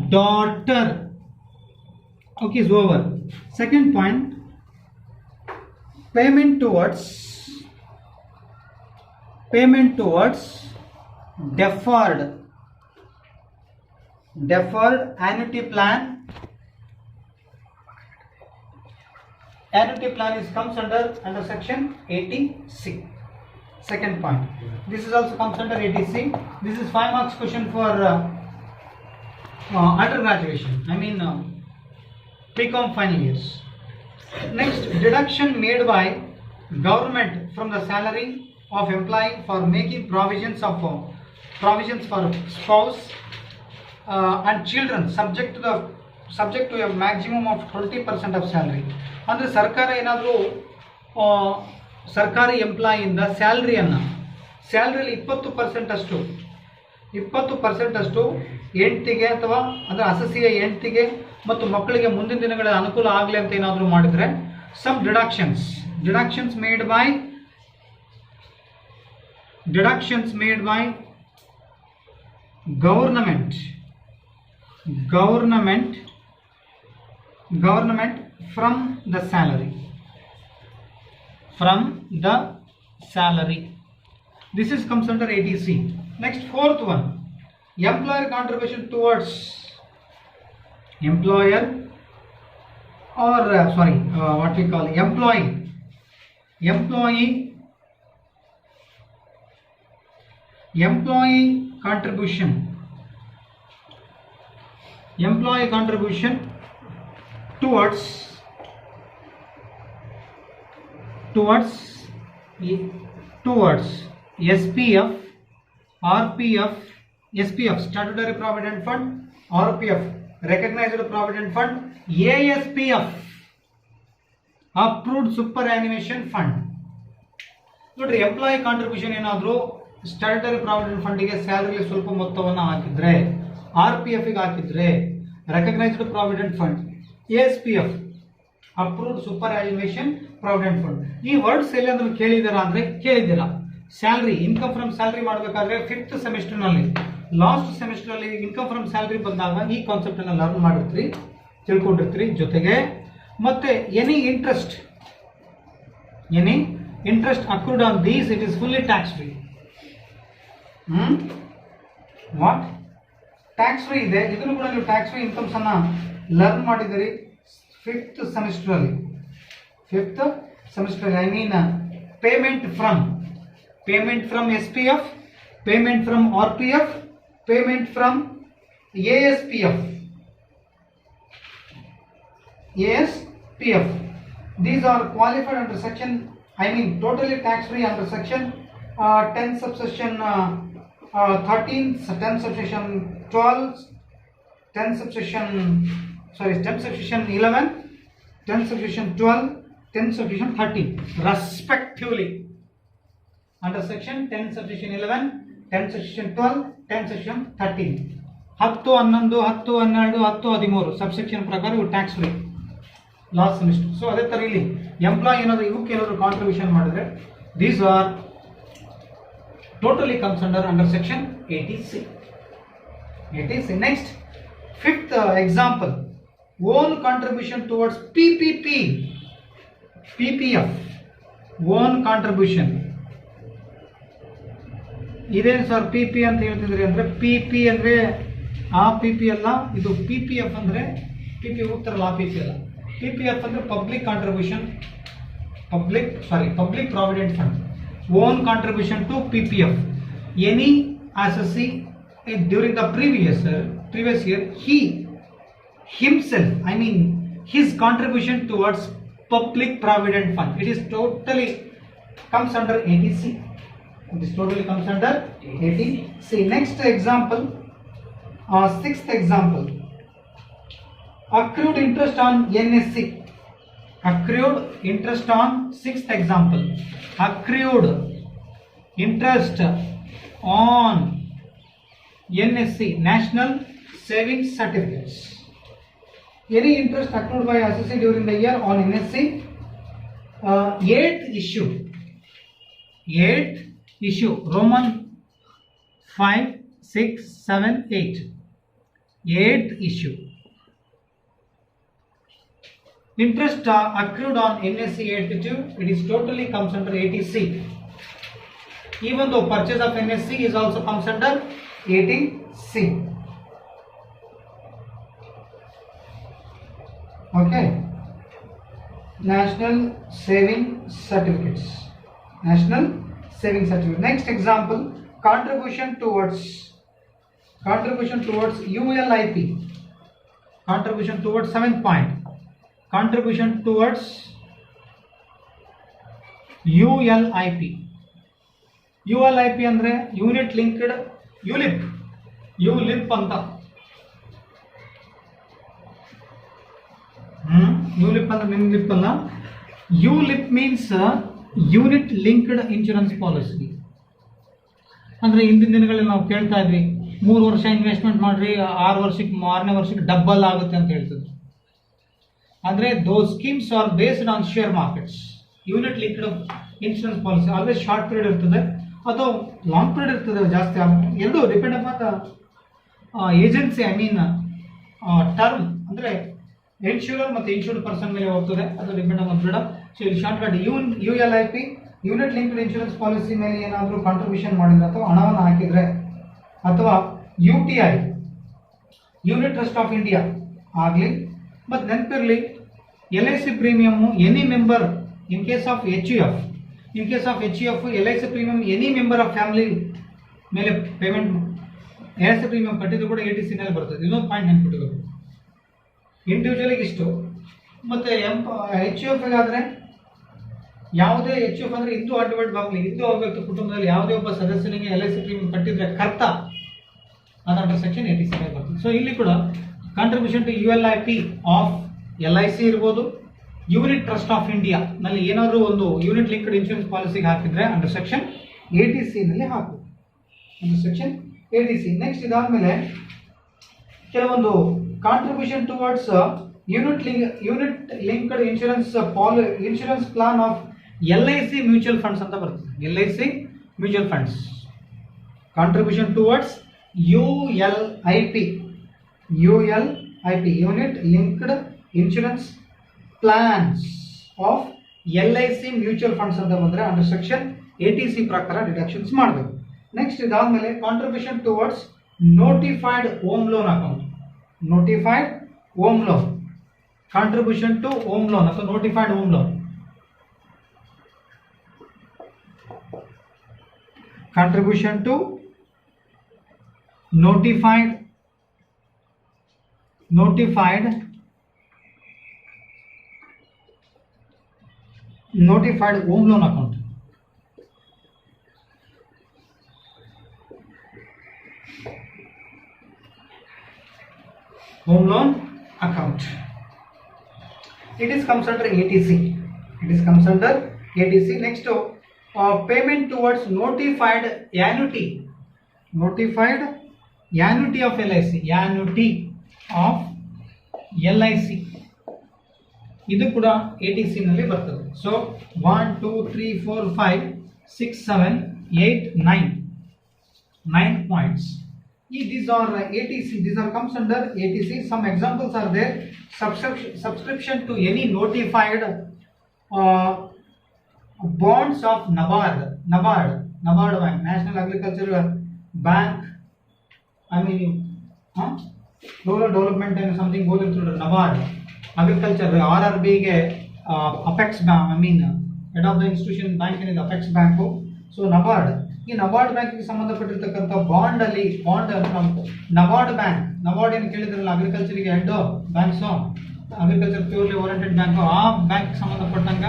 A: daughter. Okay, is over. Second point, payment towards deferred annuity plan. Annuity plan comes under section 80C. Second point, this is also comes under 80C. This is 5 marks question for undergraduation, I mean BCom final years. Next, deduction made by government from the salary of employee for making provisions for spouse and children subject to a maximum of 20% of salary. ಅಂದರೆ ಸರ್ಕಾರ ಏನಾದರೂ ಸರ್ಕಾರಿ ಎಂಪ್ಲಾಯಿಯಿಂದ ಸ್ಯಾಲ್ರಿಯಲ್ಲಿ 20% ಅಷ್ಟು ಹೆಂಡತಿಗೆ ಅಥವಾ ಅದರ ಅಸಸಿಯ ಹೆಂಡತಿಗೆ ಮತ್ತು ಮಕ್ಕಳಿಗೆ ಮುಂದಿನ ದಿನಗಳಲ್ಲಿ ಅನುಕೂಲ ಆಗಲಿ ಅಂತ ಏನಾದರೂ ಮಾಡಿದರೆ, some deductions made by government from the salary. This is comes under 80C. Next, fourth one, employer contribution towards employee contribution towards SPF, RPF, SPF statutory provident fund, RPF recognized provident fund, ASPF approved superannuation fund. ನೋಡ್ರಿ, employee contribution ಏನಾದರೂ statutory provident ಫಂಡಿಗೆ salary ಸ್ವಲ್ಪ ಮೊತ್ತವನ್ನು ಹಾಕಿದ್ರೆ, RPF ಗೆ ಹಾಕಿದ್ರೆ, recognised provident fund, ASPF approved superannuation provident fund. ಈ words ಎಲ್ಲಾದ್ರೂ ಕೇಳಿದ್ದೀರಾ ಅಂದರೆ ಕೇಳಿದ್ದೀರಾ. ಸ್ಯಾಲ್ರಿ, ಇನ್ಕಮ್ ಫ್ರಮ್ ಸ್ಯಾಲ್ರಿ ಮಾಡಬೇಕಾದ್ರೆ 5th ಸೆಮಿಸ್ಟರ್ನಲ್ಲಿ, ಲಾಸ್ಟ್ ಸೆಮಿಸ್ಟರಲ್ಲಿ ಇನ್ಕಮ್ ಫ್ರಮ್ ಸ್ಯಾಲ್ರಿ ಬಂದಾಗ ಈ ಕಾನ್ಸೆಪ್ಟನ್ನು ಲರ್ನ್ ಮಾಡಿರ್ತೀರಿ, ತಿಳ್ಕೊಂಡಿರ್ತೀರಿ. ಜೊತೆಗೆ ಮತ್ತೆ any interest accrued on these, it is fully tax free. What? Tax free ಇದೆ, ಇದನ್ನು ಕೂಡ ನೀವು ಟ್ಯಾಕ್ಸ್ ಫ್ರೀ ಇನ್ಕಮ್ಸ್ ಅನ್ನ ಲರ್ನ್ ಮಾಡಿದಿರಿ fifth semester I mean payment from SPF, payment from RPF, payment from ASPF. These are qualified under section, totally tax free under section 10 subsection 13, 10 subsection 12, 10 subsection 11, 10 subsection 12, 10 subsection 13 respectively. Under section 10 subsection 11, 10 subsection 12, 10 subsection 13. 10, 11, 10, 12, 10, 13 subsection ಪ್ರಕಾರ ಇವು tax free last semester. So ಅದೇ ಥರ ಇಲ್ಲಿ employee ಏನಾದರೂ ಇವಕ್ಕೆ ಏನಾದರೂ contribution ಮಾಡಿದ್ರೆ these are totally comes under section 80C. Next fifth example, own contribution towards PPF, own contribution. ಇದೇನು ಸರ್ PP ಅಂತ ಹೇಳ್ತಿದ್ರಿ ಅಂದರೆ, PP ಅಂದರೆ ಆ PP ಅಲ್ಲ, ಇದು PPF ಅಂದರೆ PP ಹೋಗ್ತಾರಲ್ಲ ಆ PP ಅಲ್ಲ. PPF ಅಂದರೆ public contribution, public provident fund. Own contribution to PPF. Any assessee during the previous year, he himself, his contribution towards public provident fund, it is totally comes under 80C. This totally comes under 80C. Next example, sixth example, accrued interest on NSC. Accrued interest on sixth example, accrued interest on NSC, National Savings Certificates. Any interest accrued by assessee during the year on NSC. Eighth issue, Roman 5, 6, 7, 8. Eighth issue. Interest accrued on NSC 82, it is totally comes under 80C. Even though purchase of NSC is also comes under 80C. Okay. National Saving Certificates. Next example, contribution towards ULIP. Contribution towards 7th point. Contribution towards ULIP. ULIP ಅಂದ್ರೆ unit linked ULIP ಅಂತ. ULIP ಅಂದ್ರೆ ಮಿನ್ಲಿಪ್ ಅಲ್ಲ. ULIP means unit linked insurance policy. ಅಂದರೆ ಇಂದಿನ ದಿನಗಳಲ್ಲಿ ನಾವು ಕೇಳ್ತಾ ಇದ್ವಿ 3 ವರ್ಷ ಇನ್ವೆಸ್ಟ್ಮೆಂಟ್ ಮಾಡ್ರಿ, 6ನೇ ವರ್ಷಕ್ಕೆ ಡಬಲ್ ಆಗುತ್ತೆ ಅಂತ ಹೇಳ್ತಿದ್ರು. ಅಂದರೆ those schemes are based on share markets. Unit linked insurance policy always short period ಇರ್ತದೆ ಅಥವಾ ಲಾಂಗ್ ಪೀರಿಯಡ್ ಇರ್ತದೆ, ಜಾಸ್ತಿ ಎರಡೂ ಡಿಪೆಂಡ್ ಅಪಾನ್ ಏಜೆನ್ಸಿ, ಟರ್ಮ್ ಅಂದರೆ ಇನ್ಶೂರರ್ ಮತ್ತು ಇನ್ಶೂರ್ಡ್ ಪರ್ಸನ್ ಮೇಲೆ ಹೋಗ್ತದೆ, ಅದು ಡಿಪೆಂಡ್ ಆನ್ ಫ್ರೀಡಮ್. ಸೊ ಇಲ್ಲಿ short cut ULIP, unit linked insurance policy ಮೇಲೆ ಏನಾದರೂ ಕಾಂಟ್ರಿಬ್ಯೂಷನ್ ಮಾಡಿದ್ರೆ ಅಥವಾ ಹಣವನ್ನು ಹಾಕಿದರೆ, ಅಥವಾ UTI, unit trust of India ಆಗಲಿ. ಮತ್ತು ನೆನಪಿರಲಿ, LIC premium any member in case of HUF, LIC premium any member of family ಮೇಲೆ ಪೇಮೆಂಟ್, LIC ಪ್ರೀಮಿಯಂ ಕಟ್ಟಿದ್ರು ಕೂಡ 80C ನಲ್ಲಿ ಬರ್ತದೆ. ಇನ್ನೊಂದು ಪಾಯಿಂಟ್ ನೆನ್ಪಿಟ್ಕೋಬೇಕು, ಇಂಡಿವಿಜುವಲಿಗೆ ಇಷ್ಟು. ಮತ್ತು HUF ಆದರೆ ಯಾವುದೇ HUF ಅಂದರೆ ಹಿಂದೂ ಅಡ್ವೈಡ್ ಫ್ಯಾಮಿಲಿ, ಹಿಂದೂ ಅಭಿವ್ಯಕ್ತ ಕುಟುಂಬದಲ್ಲಿ ಯಾವುದೇ ಒಬ್ಬ ಸದಸ್ಯನಿಗೆ LIC ಪ್ರೀಮಿಯಂ ಕಟ್ಟಿದ್ರೆ ಕರ್ತ, ಅದು ಅಂಡರ್ ಸೆಕ್ಷನ್ 80C ಬರ್ತದೆ. ಸೊ ಇಲ್ಲಿ ಕೂಡ contribution to ULIP of LIC ಇರ್ಬೋದು, ಯೂನಿಟ್ ಟ್ರಸ್ಟ್ ಆಫ್ ಇಂಡಿಯಾ ನಲ್ಲಿ ಏನಾದರೂ ಒಂದು ಯೂನಿಟ್ ಲಿಂಕ್ಡ್ ಇನ್ಶೂರೆನ್ಸ್ ಪಾಲಿಸಿಗೆ ಹಾಕಿದ್ರೆ ಅಂಡರ್ ಸೆಕ್ಷನ್ 80C ನಲ್ಲಿ ಹಾಕು, ಅಂಡರ್ ಸೆಕ್ಷನ್ 80C. ನೆಕ್ಸ್ಟ್ ಇದಾದ್ಮೇಲೆ ಕೆಲವೊಂದು contribution towards unit linked insurance plan of LIC mutual funds ಅಂತ ಬರ್ತದೆ. LIC mutual funds contribution towards ULIP, unit linked insurance plans of LIC mutual funds ಅಂತ ಬಂದರೆ under section 80C ಪ್ರಕಾರ deductions ಮಾಡಬೇಕು. Next ಇದಾದ್ಮೇಲೆ contribution towards notified home loan account, notified home loan, contribution to home loan ಅಥವಾ notified home loan, contribution to notified home loan account. Home loan account. It is comes under ATC. It is comes under ATC. Next, payment towards notified annuity. Notified annuity of LIC. Annuity of LIC. ಇದು ಕೂಡ ATC ನಲ್ಲಿ ಬರ್ತದೆ. So 1 2 3 4 5 6 7 8 9 points. These are ATC. These are comes under ATC. Some examples are there. Subscription to any notified bonds of NABARD Bank, National Agricultural Bank. I mean, rural development and something going through the NABARD. Agriculture RRB ಗೆ Apex Bank. I mean, head of the institution bank is Apex Bank. So NABARD. ಈ ನಬಾರ್ಡ್ ಬ್ಯಾಂಕ್ಗೆ ಸಂಬಂಧಪಟ್ಟಿರ್ತಕ್ಕಂಥ bond NABARD bank, NABARD ಏನು ಕೇಳಿದ್ರಲ್ಲ ಅಗ್ರಿಕಲ್ಚರ್ಗೆ head banks, agriculture purely oriented bank, ಆ bank ಸಂಬಂಧಪಟ್ಟಂಗ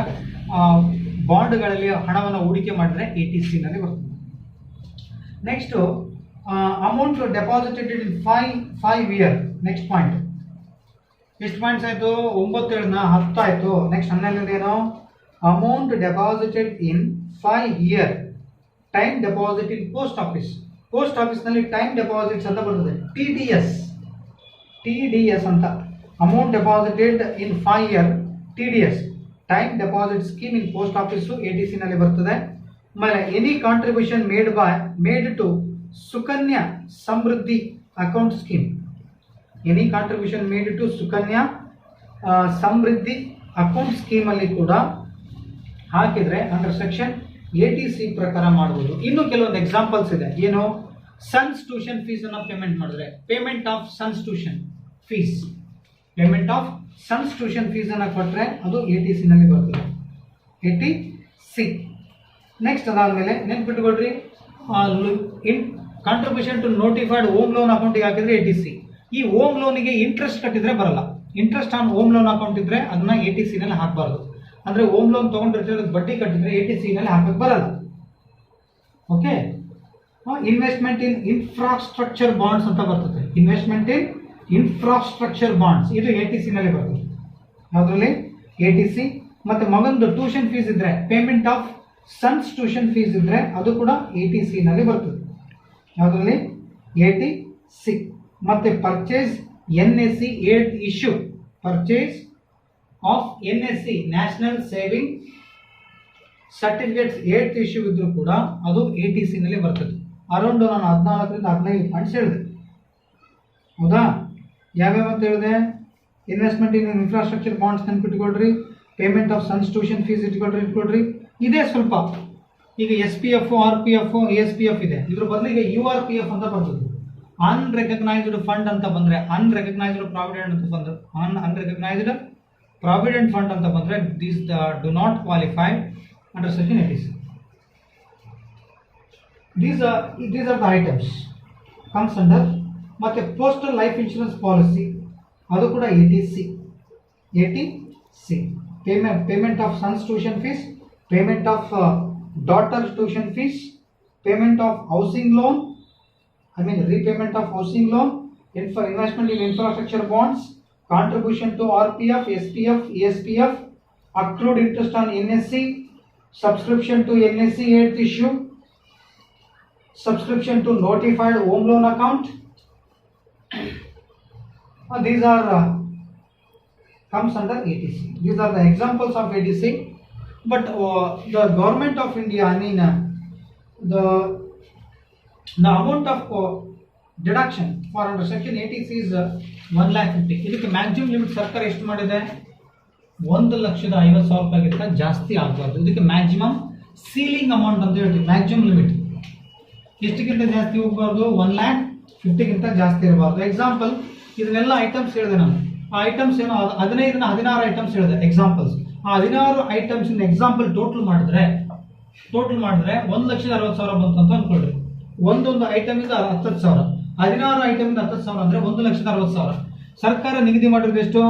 A: ಬಾಂಡ್ಗಳಲ್ಲಿ ಹಣವನ್ನು ಹೂಡಿಕೆ ಮಾಡಿದ್ರೆ ATC ನಲ್ಲಿ ಬರ್ತದೆ. Next, amount deposited in 5 year. Next point ಎಷ್ಟು ಪಾಯಿಂಟ್ಸ್ ಆಯಿತು? 9 7 10 ಆಯಿತು. ನೆಕ್ಸ್ಟ್ 12 ಏನು? Amount deposited in 5 year. Time deposit in post office. ಪೋಸ್ಟ್ ಆಫೀಸ್ನಲ್ಲಿ ಟೈಮ್ ಡೆಪಾಸಿಟ್ಸ್ ಅಂತ ಬರ್ತದೆ, TDS ಅಂತ. Amount deposited in 5 year, TDS, time deposit scheme in post office ATC ನಲ್ಲಿ ಬರ್ತದೆ. ಆಮೇಲೆ any contribution made to Sukanya Samriddhi account scheme. Any contribution made to Sukanya Samriddhi account scheme ಅಲ್ಲಿ ಕೂಡ ಹಾಕಿದ್ರೆ ಅಂಡರ್ ಸೆಕ್ಷನ್ ATC ಪ್ರಕಾರ ಮಾಡಬಹುದು. ಇನ್ನು ಕೆಲವೊಂದು ಎಕ್ಸಾಂಪಲ್ಸ್ ಇದೆ. ಏನು? ಸನ್ಸ್ ಟ್ಯೂಷನ್ ಫೀಸ್ ಅನ್ನ ಪೇಮೆಂಟ್ ಮಾಡಿದ್ರೆ, payment of sons tuition fees ಅನ್ನ ಕೊಟ್ರೆ ಅದು ATC ನಲ್ಲಿ ಬರ್ತದೆ, ATC. ನೆಕ್ಸ್ಟ್ ಅದಾದ್ಮೇಲೆ ನೆನ್ಪಿಟ್ಕೊಳ್ರಿ, contribution to notified home loan ಅಕೌಂಟಿಗೆ ಹಾಕಿದ್ರೆ ATC. ಈ ಹೋಮ್ ಲೋನಿಗೆ ಇಂಟ್ರೆಸ್ಟ್ ಕಟ್ಟಿದ್ರೆ ಬರಲ್ಲ. Interest on home loan account ಇದ್ರೆ ಅದನ್ನ ATC ನಲ್ಲಿ ಹಾಕಬಾರ್ದು. ಅಂದ್ರೆ ಹೋಮ್ ಲೋನ್ ತಗೊಂಡಿರ್ತೀರ ಬಡ್ಡಿ ಕಟ್ಟಿದ್ರೆ ATC ನಲ್ಲಿ ಹಾಕಕ್ಕೆ ಬರಲ್ಲ. Okay. Investment in infrastructure bonds ಅಂತ ಬರ್ತದೆ. ಇನ್ವೆಸ್ಟ್ಮೆಂಟ್ ಇನ್ ಇನ್ಫ್ರಾಸ್ಟ್ರಕ್ಚರ್ ಬಾಂಡ್ಸ್ ಇದು ATC ನಲ್ಲಿ ಬರ್ತದೆ. ಯಾವ್ದ್ರಲ್ಲಿ? ATC. ಮತ್ತೆ ಮಗಂದು ಟ್ಯೂಷನ್ ಫೀಸ್ ಇದ್ರೆ, payment of sons tuition fees ಇದ್ರೆ ಅದು ಕೂಡ ATC ನಲ್ಲಿ ಬರ್ತದೆ. ಯಾವ್ದ್ರಲ್ಲಿ? ATC. ಮತ್ತೆ purchase NSC 8th issue, purchase of NSC national saving certificates 8th issue ಇದ್ರೂ ಕೂಡ ಅದು ATC ನಲ್ಲಿ ಬರ್ತದೆ. ಅರೌಂಡ್ ನಾನು 14 ರಿಂದ 15 ಪಾಯಿಂಟ್ಸ್ ಹೇಳಿದೆ. ಹೌದಾ? ಯಾವ್ಯಾವ ಅಂತ ಹೇಳಿದೆ? ಇನ್ವೆಸ್ಟ್ಮೆಂಟ್ ಇನ್ ಇನ್ಫ್ರಾಸ್ಟ್ರಕ್ಚರ್ ಬಾಂಡ್ಸ್ ನೆನ್ಪಿಟ್ಕೊಳ್ರಿ, payment of sons tuition fees ಇಟ್ಕೊಳ್ರಿ. ಇದೇ ಸ್ವಲ್ಪ ಈಗ SPF, RPF, ASPF ಇದೆ. ಇದ್ರ ಬದಲಿಗೆ URPF ಅಂತ ಬರ್ತದೆ. ಅನ್ರೆಕಗ್ನೈಸ್ಡ್ ಫಂಡ್ ಅಂತ ಬಂದ್ರೆ, ಅನ್ರೆಕಗ್ನೈಸ್ಡ್ ಪ್ರಾವಿಡೆಂಟ್ ಅಂತ ಬಂದ್ರೆ, ಅನ್ರೆಕಗ್ನೈಸ್ಡ್ ಪ್ರಾವಿಡೆಂಟ್ ಫಂಡ್ ಅಂತ ಬಂದ್ರೆ these do not qualify under section ATC. These are the items comes under. ಮತ್ತೆ ಪೋಸ್ಟಲ್ ಲೈಫ್ ಇನ್ಶೂರೆನ್ಸ್ ಪಾಲಿಸಿ ಅದು ಕೂಡ ATC. Payment of sons tuition fees, payment of daughter tuition fees, payment of housing loan, repayment of housing loan, investment in infrastructure bonds, contribution to RPF, SPF, ESPF, accrued interest on NSC, subscription to NSC 8th issue, subscription to notified home loan account. These are comes under ATC. These are the examples of ATC. But the government of India, the amount of deduction for under section ATC is 1,50,000. ಇದಕ್ಕೆ maximum limit ಸರ್ಕಾರ ಎಷ್ಟು ಮಾಡಿದೆ? 1,50,000 ರೂಪಾಯಿಗಿಂತ ಜಾಸ್ತಿ ಆಗಬಾರ್ದು. ಇದಕ್ಕೆ maximum ceiling amount ಅಂತ ಹೇಳ್ತೀವಿ. ಮ್ಯಾಕ್ಸಿಮಮ್ ಲಿಮಿಟ್ ಎಷ್ಟಕ್ಕಿಂತ ಜಾಸ್ತಿ ಹೋಗಬಾರ್ದು? 1,50,000 50ಗಿಂತ ಜಾಸ್ತಿ ಇರಬಾರ್ದು. ಎಕ್ಸಾಂಪಲ್ ಇದನ್ನೆಲ್ಲ ಐಟಮ್ಸ್ ಹೇಳಿದೆ ನಾನು. ಆ ಐಟಮ್ಸ್ ಏನೋ 16 ಐಟಮ್ಸ್ ಹೇಳಿದೆ ಎಕ್ಸಾಂಪಲ್ಸ್. ಆ 16 ಐಟಮ್ಸ್ ಎಕ್ಸಾಂಪಲ್ ಟೋಟಲ್ ಮಾಡಿದ್ರೆ 1,60,000 ಬಂತು ಅಂತ ಅನ್ಕೊಳ್ರಿ. ಒಂದೊಂದು ಐಟಮ್ ಇಂದ 10,000, 16 ಐಟಮ್ ಇಂದ 10,000 ಅಂದ್ರೆ 1,60,000. ಸರ್ಕಾರ ನಿಗದಿ ಮಾಡಿರೋದು ಎಷ್ಟು?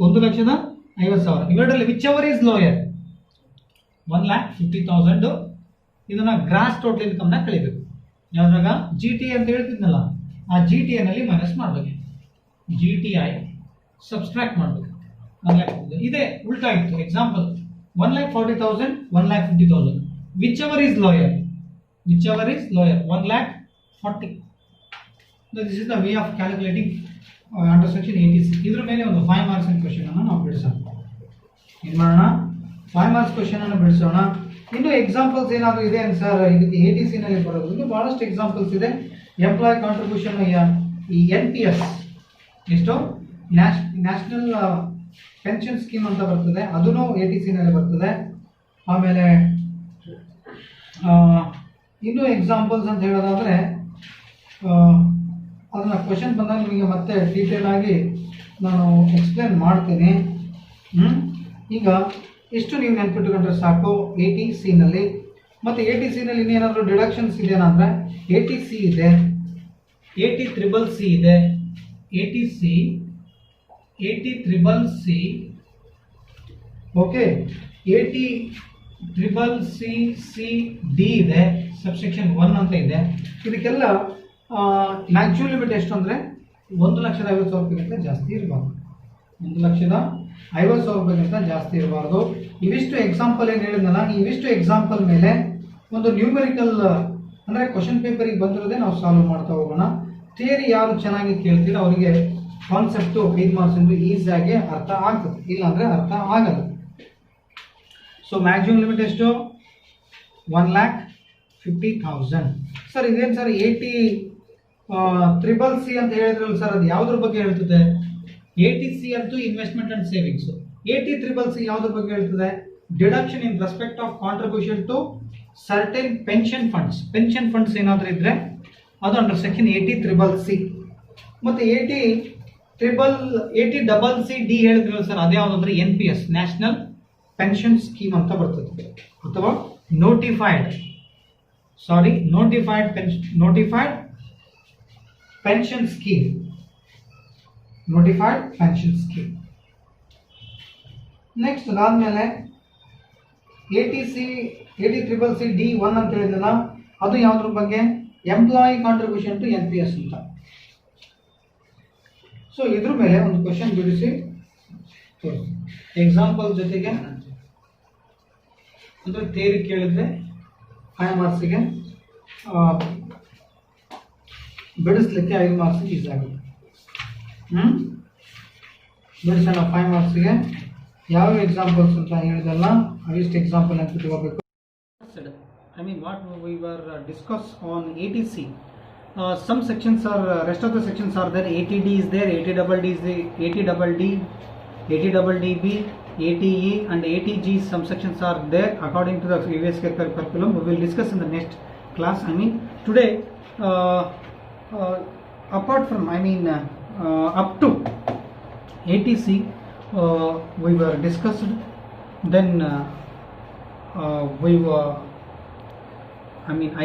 A: 1,50,000. ಇವೆರಡರಲ್ಲಿ ವಿಚ್ ಎವರ್ ಈಸ್ ಲೋಯರ್ 1,50,000 ಇದನ್ನ ಗ್ರಾಸ್ ಟೋಟಲ್ ಇನ್ಕಮ್ ನ ಕಳಿಬೇಕು. ಯಾವ್ದ್ರಾಗ GTI ಅಂತ ಹೇಳ್ತಿದ್ನಲ್ಲ, ಆ GTI ನಲ್ಲಿ ಮೈನಸ್ ಮಾಡ್ಬೇಕು. GTI ಸಬ್ಸ್ಟ್ರಾಕ್ಟ್ ಮಾಡ್ಬೇಕು. ಇದೇ ಉಲ್ಟಾ ಇತ್ತು. Example 1,40,000, 1,50,000. Which ever is lower 1,40,000. This is the way of calculating under section 80C. ಇದ್ರ ಮೇಲೆ ಒಂದು 5 ಮಾರ್ಕ್ಸ್ ಕ್ವಶನ್ ಅನ್ನು ನಾವು ಬಿಡಿಸೋಣ. ಏನ್ ಮಾಡೋಣ? 5 ಮಾರ್ಕ್ಸ್ ಕ್ವಶನ್ ಅನ್ನು ಬಿಡಿಸೋಣ. ಇನ್ನು ಎಕ್ಸಾಂಪಲ್ಸ್ ಏನಾದರೂ ಇದೆ ಸರ್ ಇದಕ್ಕೆ 80C ನಲ್ಲಿ ಬರೋದು? ಇನ್ನು ಬಹಳಷ್ಟು ಎಕ್ಸಾಂಪಲ್ಸ್ ಇದೆ. ಎಂಪ್ಲಾಯ್ ಕಾಂಟ್ರಿಬ್ಯೂಷನ್ ಈ NPS ಎಷ್ಟು ನ್ಯಾಷನಲ್ ಪೆನ್ಷನ್ ಸ್ಕೀಮ್ ಅಂತ ಬರ್ತದೆ, ಅದೂ 80C ನಲ್ಲಿ ಬರ್ತದೆ. ಆಮೇಲೆ ಇನ್ನು ಎಕ್ಸಾಂಪಲ್ಸ್ ಅಂತ ಹೇಳೋದಾದ್ರೆ ಅದನ್ನ ಕ್ವಶನ್ ಬಂದಾಗ ನಿಮಗೆ ಮತ್ತೆ ಡೀಟೇಲ್ ಆಗಿ ನಾನು ಎಕ್ಸ್ಪ್ಲೇನ್ ಮಾಡ್ತೀನಿ. ಈಗ ಇಷ್ಟು ನೀವು ನೆನ್ಪಿಟ್ಟುಕೊಂಡ್ರೆ ಸಾಕು 80C ನಲ್ಲಿ. ಮತ್ತೆ 80C ನಲ್ಲಿ ಇನ್ನೇನಾದರೂ ಡಿಡಕ್ಷನ್ಸ್ ಇದೆಯಾ? 80C ಇದೆ, 80CCC ಇದೆ, 80CCC ಓಕೆ, 80CCCD ಇದೆ, ಸಬ್ಸೆಕ್ಷನ್ 1 ಅಂತ ಇದೆ. ಇದಕ್ಕೆಲ್ಲ ಮ್ಯಾಕ್ಸಿಮಮ್ ಲಿಮಿಟ್ ಎಷ್ಟು ಅಂದರೆ 1,50,000 ರೂಪಾಯಿಗಿಂತ ಜಾಸ್ತಿ ಇರಬಾರ್ದು. 1,50,000 ರೂಪಾಯಿಗಿಂತ ಜಾಸ್ತಿ ಇರಬಾರ್ದು. ಇವಿಷ್ಟು ಎಕ್ಸಾಂಪಲ್ ಏನು ಹೇಳಿದ್ನಲ್ಲ, ಇವಿಷ್ಟು ಎಕ್ಸಾಂಪಲ್ ಮೇಲೆ ಒಂದು ನ್ಯೂಮೆರಿಕಲ್ ಅಂದರೆ ಕ್ವಶನ್ ಪೇಪರಿಗೆ ಬಂದಿರೋದೇ ನಾವು ಸಾಲ್ವ್ ಮಾಡ್ತಾ ಹೋಗೋಣ. ಥಿಯರಿ ಯಾರು ಚೆನ್ನಾಗಿ ಕೇಳ್ತೀರ ಅವರಿಗೆ ಕಾನ್ಸೆಪ್ಟು 5 ಮಾರ್ಕ್ಸ್ ಎಂದು ಈಸಿಯಾಗಿ ಅರ್ಥ ಆಗ್ತದೆ, ಇಲ್ಲಾಂದರೆ ಅರ್ಥ ಆಗಲ್ಲ. ಸೊ ಮ್ಯಾಕ್ಸಿಮಮ್ ಲಿಮಿಟ್ ಎಷ್ಟು? 1,50,000. ಸರ್ ಇದೇನು ಸರ್ 80CCC ಅಂತ ಹೇಳಿದ್ರಲ್ಲ ಸರ್, ಅದು ಯಾವುದ್ರ ಬಗ್ಗೆ ಹೇಳ್ತದೆ? 80C ಅಂತೂ ಇನ್ವೆಸ್ಟ್ಮೆಂಟ್ ಅಂಡ್ ಸೇವಿಂಗ್ಸ್. 80CCC ಯಾವುದ್ರ ಬಗ್ಗೆ ಹೇಳ್ತದೆ? Deduction in respect of contribution to certain pension funds. Pension funds ಏನಾದರೂ ಇದ್ರೆ ಅದು ಅಂಡರ್ ಸೆಕ್ಷನ್ 80CCC. ಮತ್ತು 80CCD ಹೇಳಿದ್ರಲ್ಲ ಸರ್, ಅದೇ ಯಾವುದಂದ್ರೆ NPS ನ್ಯಾಷನಲ್ ಪೆನ್ಷನ್ ಸ್ಕೀಮ್ ಅಂತ ಬರ್ತದೆ, ಅಥವಾ ನೋಟಿಫೈಡ್ ಪೆನ್ಷನ್ ಸ್ಕೀಮ್. ನೆಕ್ಸ್ಟ್ ಅದಾದ್ಮೇಲೆ 80CCD1 ಅಂತ ಹೇಳಿದ್ನಲ್ಲ, ಅದು ಯಾವುದ್ರ ಬಗ್ಗೆ? ಎಂಪ್ಲಾಯಿ ಕಾಂಟ್ರಿಬ್ಯೂಷನ್ ಟು NPS ಅಂತ. ಸೊ ಇದ್ರ ಮೇಲೆ ಒಂದು ಕ್ವಶನ್ ಬಿಡಿಸಿ ಎಕ್ಸಾಂಪಲ್ ಜೊತೆಗೆ, ಅಂದರೆ ಥಿಯರಿ ಕೇಳಿದ್ರೆ 5 ಮಾರ್ಕ್ಸಿಗೆ, ಬಿಡಿಸ್ಲಿಕ್ಕೆ 5 ಮಾರ್ಕ್ಸ್ ಈಸಿ ಆಗುತ್ತೆ. ಬಿಡಿಸೋಣ 5 ಮಾರ್ಕ್ಸಿಗೆ. ಯಾವ ಎಕ್ಸಾಂಪಲ್ಸ್ ಅಂತ ಹೇಳಿದಲ್ಲ ಅವಿಷ್ಟು ಎಕ್ಸಾಂಪಲ್ ಅಂತ ತಗೋಬೇಕು. I mean what we were discuss on 80C. Some sections are, rest of the sections are there. 80D is there, 80DD is there, 80DD, 80DDB, 80E and 80G. Some sections are there according to the previous curriculum. We will discuss in the next class. I mean today apart from up to 80C we were discussed. Then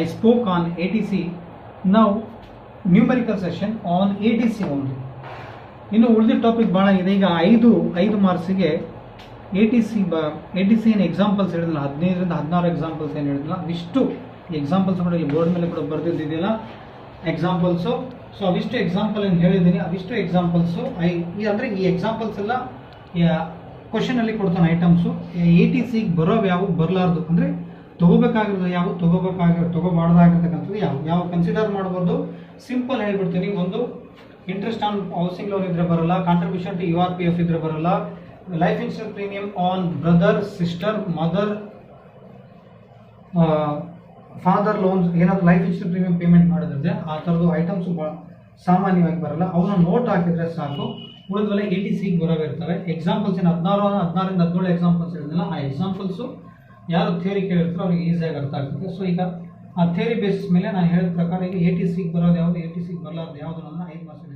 A: I spoke on 80C. Now numerical session on 80C only. ಇನ್ನು ಉಳಿದ topic ಭಾಳ ಇದೆ. ಈಗ 5 ಮಾರ್ಕ್ಸಿಗೆ 80C examples ಹೇಳಿದ್ನಲ್ಲ, 15ರಿಂದ 16 examples ಏನು ಹೇಳಿದ್ನಲ್ಲ, ಇಷ್ಟು examples ಕೂಡ ಇಲ್ಲಿ ಬೋರ್ಡ್ ಮೇಲೆ ಕೂಡ ಬರ್ದಿದ್ದಿದೆಯಲ್ಲ ಎಕ್ಸಾಂಪಲ್ಸು. ಸೊ ಅವಿಷ್ಟು ಎಕ್ಸಾಂಪಲ್ ಏನು ಹೇಳಿದ್ದೀನಿ, ಅವಿಷ್ಟು ಎಕ್ಸಾಂಪಲ್ಸು ಅಂದರೆ ಈ ಎಕ್ಸಾಂಪಲ್ಸ್ ಎಲ್ಲ ಕ್ವಶನಲ್ಲಿ ಕೊಡ್ತಾನೆ ಐಟಮ್ಸು. 80Cಗೆ ಬರೋವು ಯಾವ ಬರಲಾರ್ದು, ಅಂದರೆ ತೊಗೋಬೇಕಾಗಿರೋದು ಯಾವ, ತೊಗೋಬಾರ್ದಾಗಿರ್ತಕ್ಕಂಥದ್ದು ಯಾವ ಕನ್ಸಿಡರ್ ಮಾಡ್ಬೋದು. ಸಿಂಪಲ್ ಹೇಳ್ಬಿಡ್ತೀನಿ. ಒಂದು ಇಂಟ್ರೆಸ್ಟ್ ಆನ್ ಹೌಸಿಂಗ್ ಲೋನ್ ಇದ್ರೆ ಬರಲ್ಲ, ಕಾಂಟ್ರಿಬ್ಯೂಷನ್ ಟು URPF ಇದ್ರೆ ಬರಲ್ಲ, life insurance premium on brother, sister, mother, father loans ಏನಾದ್ರು ಲೈಫ್ ಇನ್ಶೂರೆನ್ಸ್ ಪ್ರೀಮಿಯಂ ಪೇಮೆಂಟ್ ಮಾಡಿದ್ರೆ ಆ ಥರದ್ದು ಐಟಮ್ಸು ಸಾಮಾನ್ಯವಾಗಿ ಬರಲ್ಲ. ಅವನ್ನ ನೋಟ್ ಹಾಕಿದ್ರೆ ಸಾಕು. ಉಳಿದ್ವಲ್ಲ 80Cಗೆ ಬರೋವಿರ್ತವೆ. ಎಕ್ಸಾಂಪಲ್ಸ್ ಏನು 16ರಿಂದ 17 ಎಕ್ಸಾಂಪಲ್ಸ್ ಹೇಳಿದ್ನಲ್ಲ, ಆ ಎಕ್ಸಾಂಪಲ್ಸು ಯಾರು ಥಿಯರಿ ಕೇಳಿರ್ತಾರೋ ಅವ್ರಿಗೆ ಈಸಿಯಾಗಿ ಅರ್ಥ ಆಗ್ತದೆ. ಸೊ ಈಗ ಆ ಥಿಯರಿ ಬೇಸಿಸ್ ಮೇಲೆ ನಾನು ಹೇಳಿದ ಪ್ರಕಾರ ಈಗ ATC ಬರೋದು ಯಾವುದು, ATC ಬರಲಾರ್ದು ಯಾವುದು ಅನ್ನೋದನ್ನ 5 ಮಾರ್ಕ್ಸ್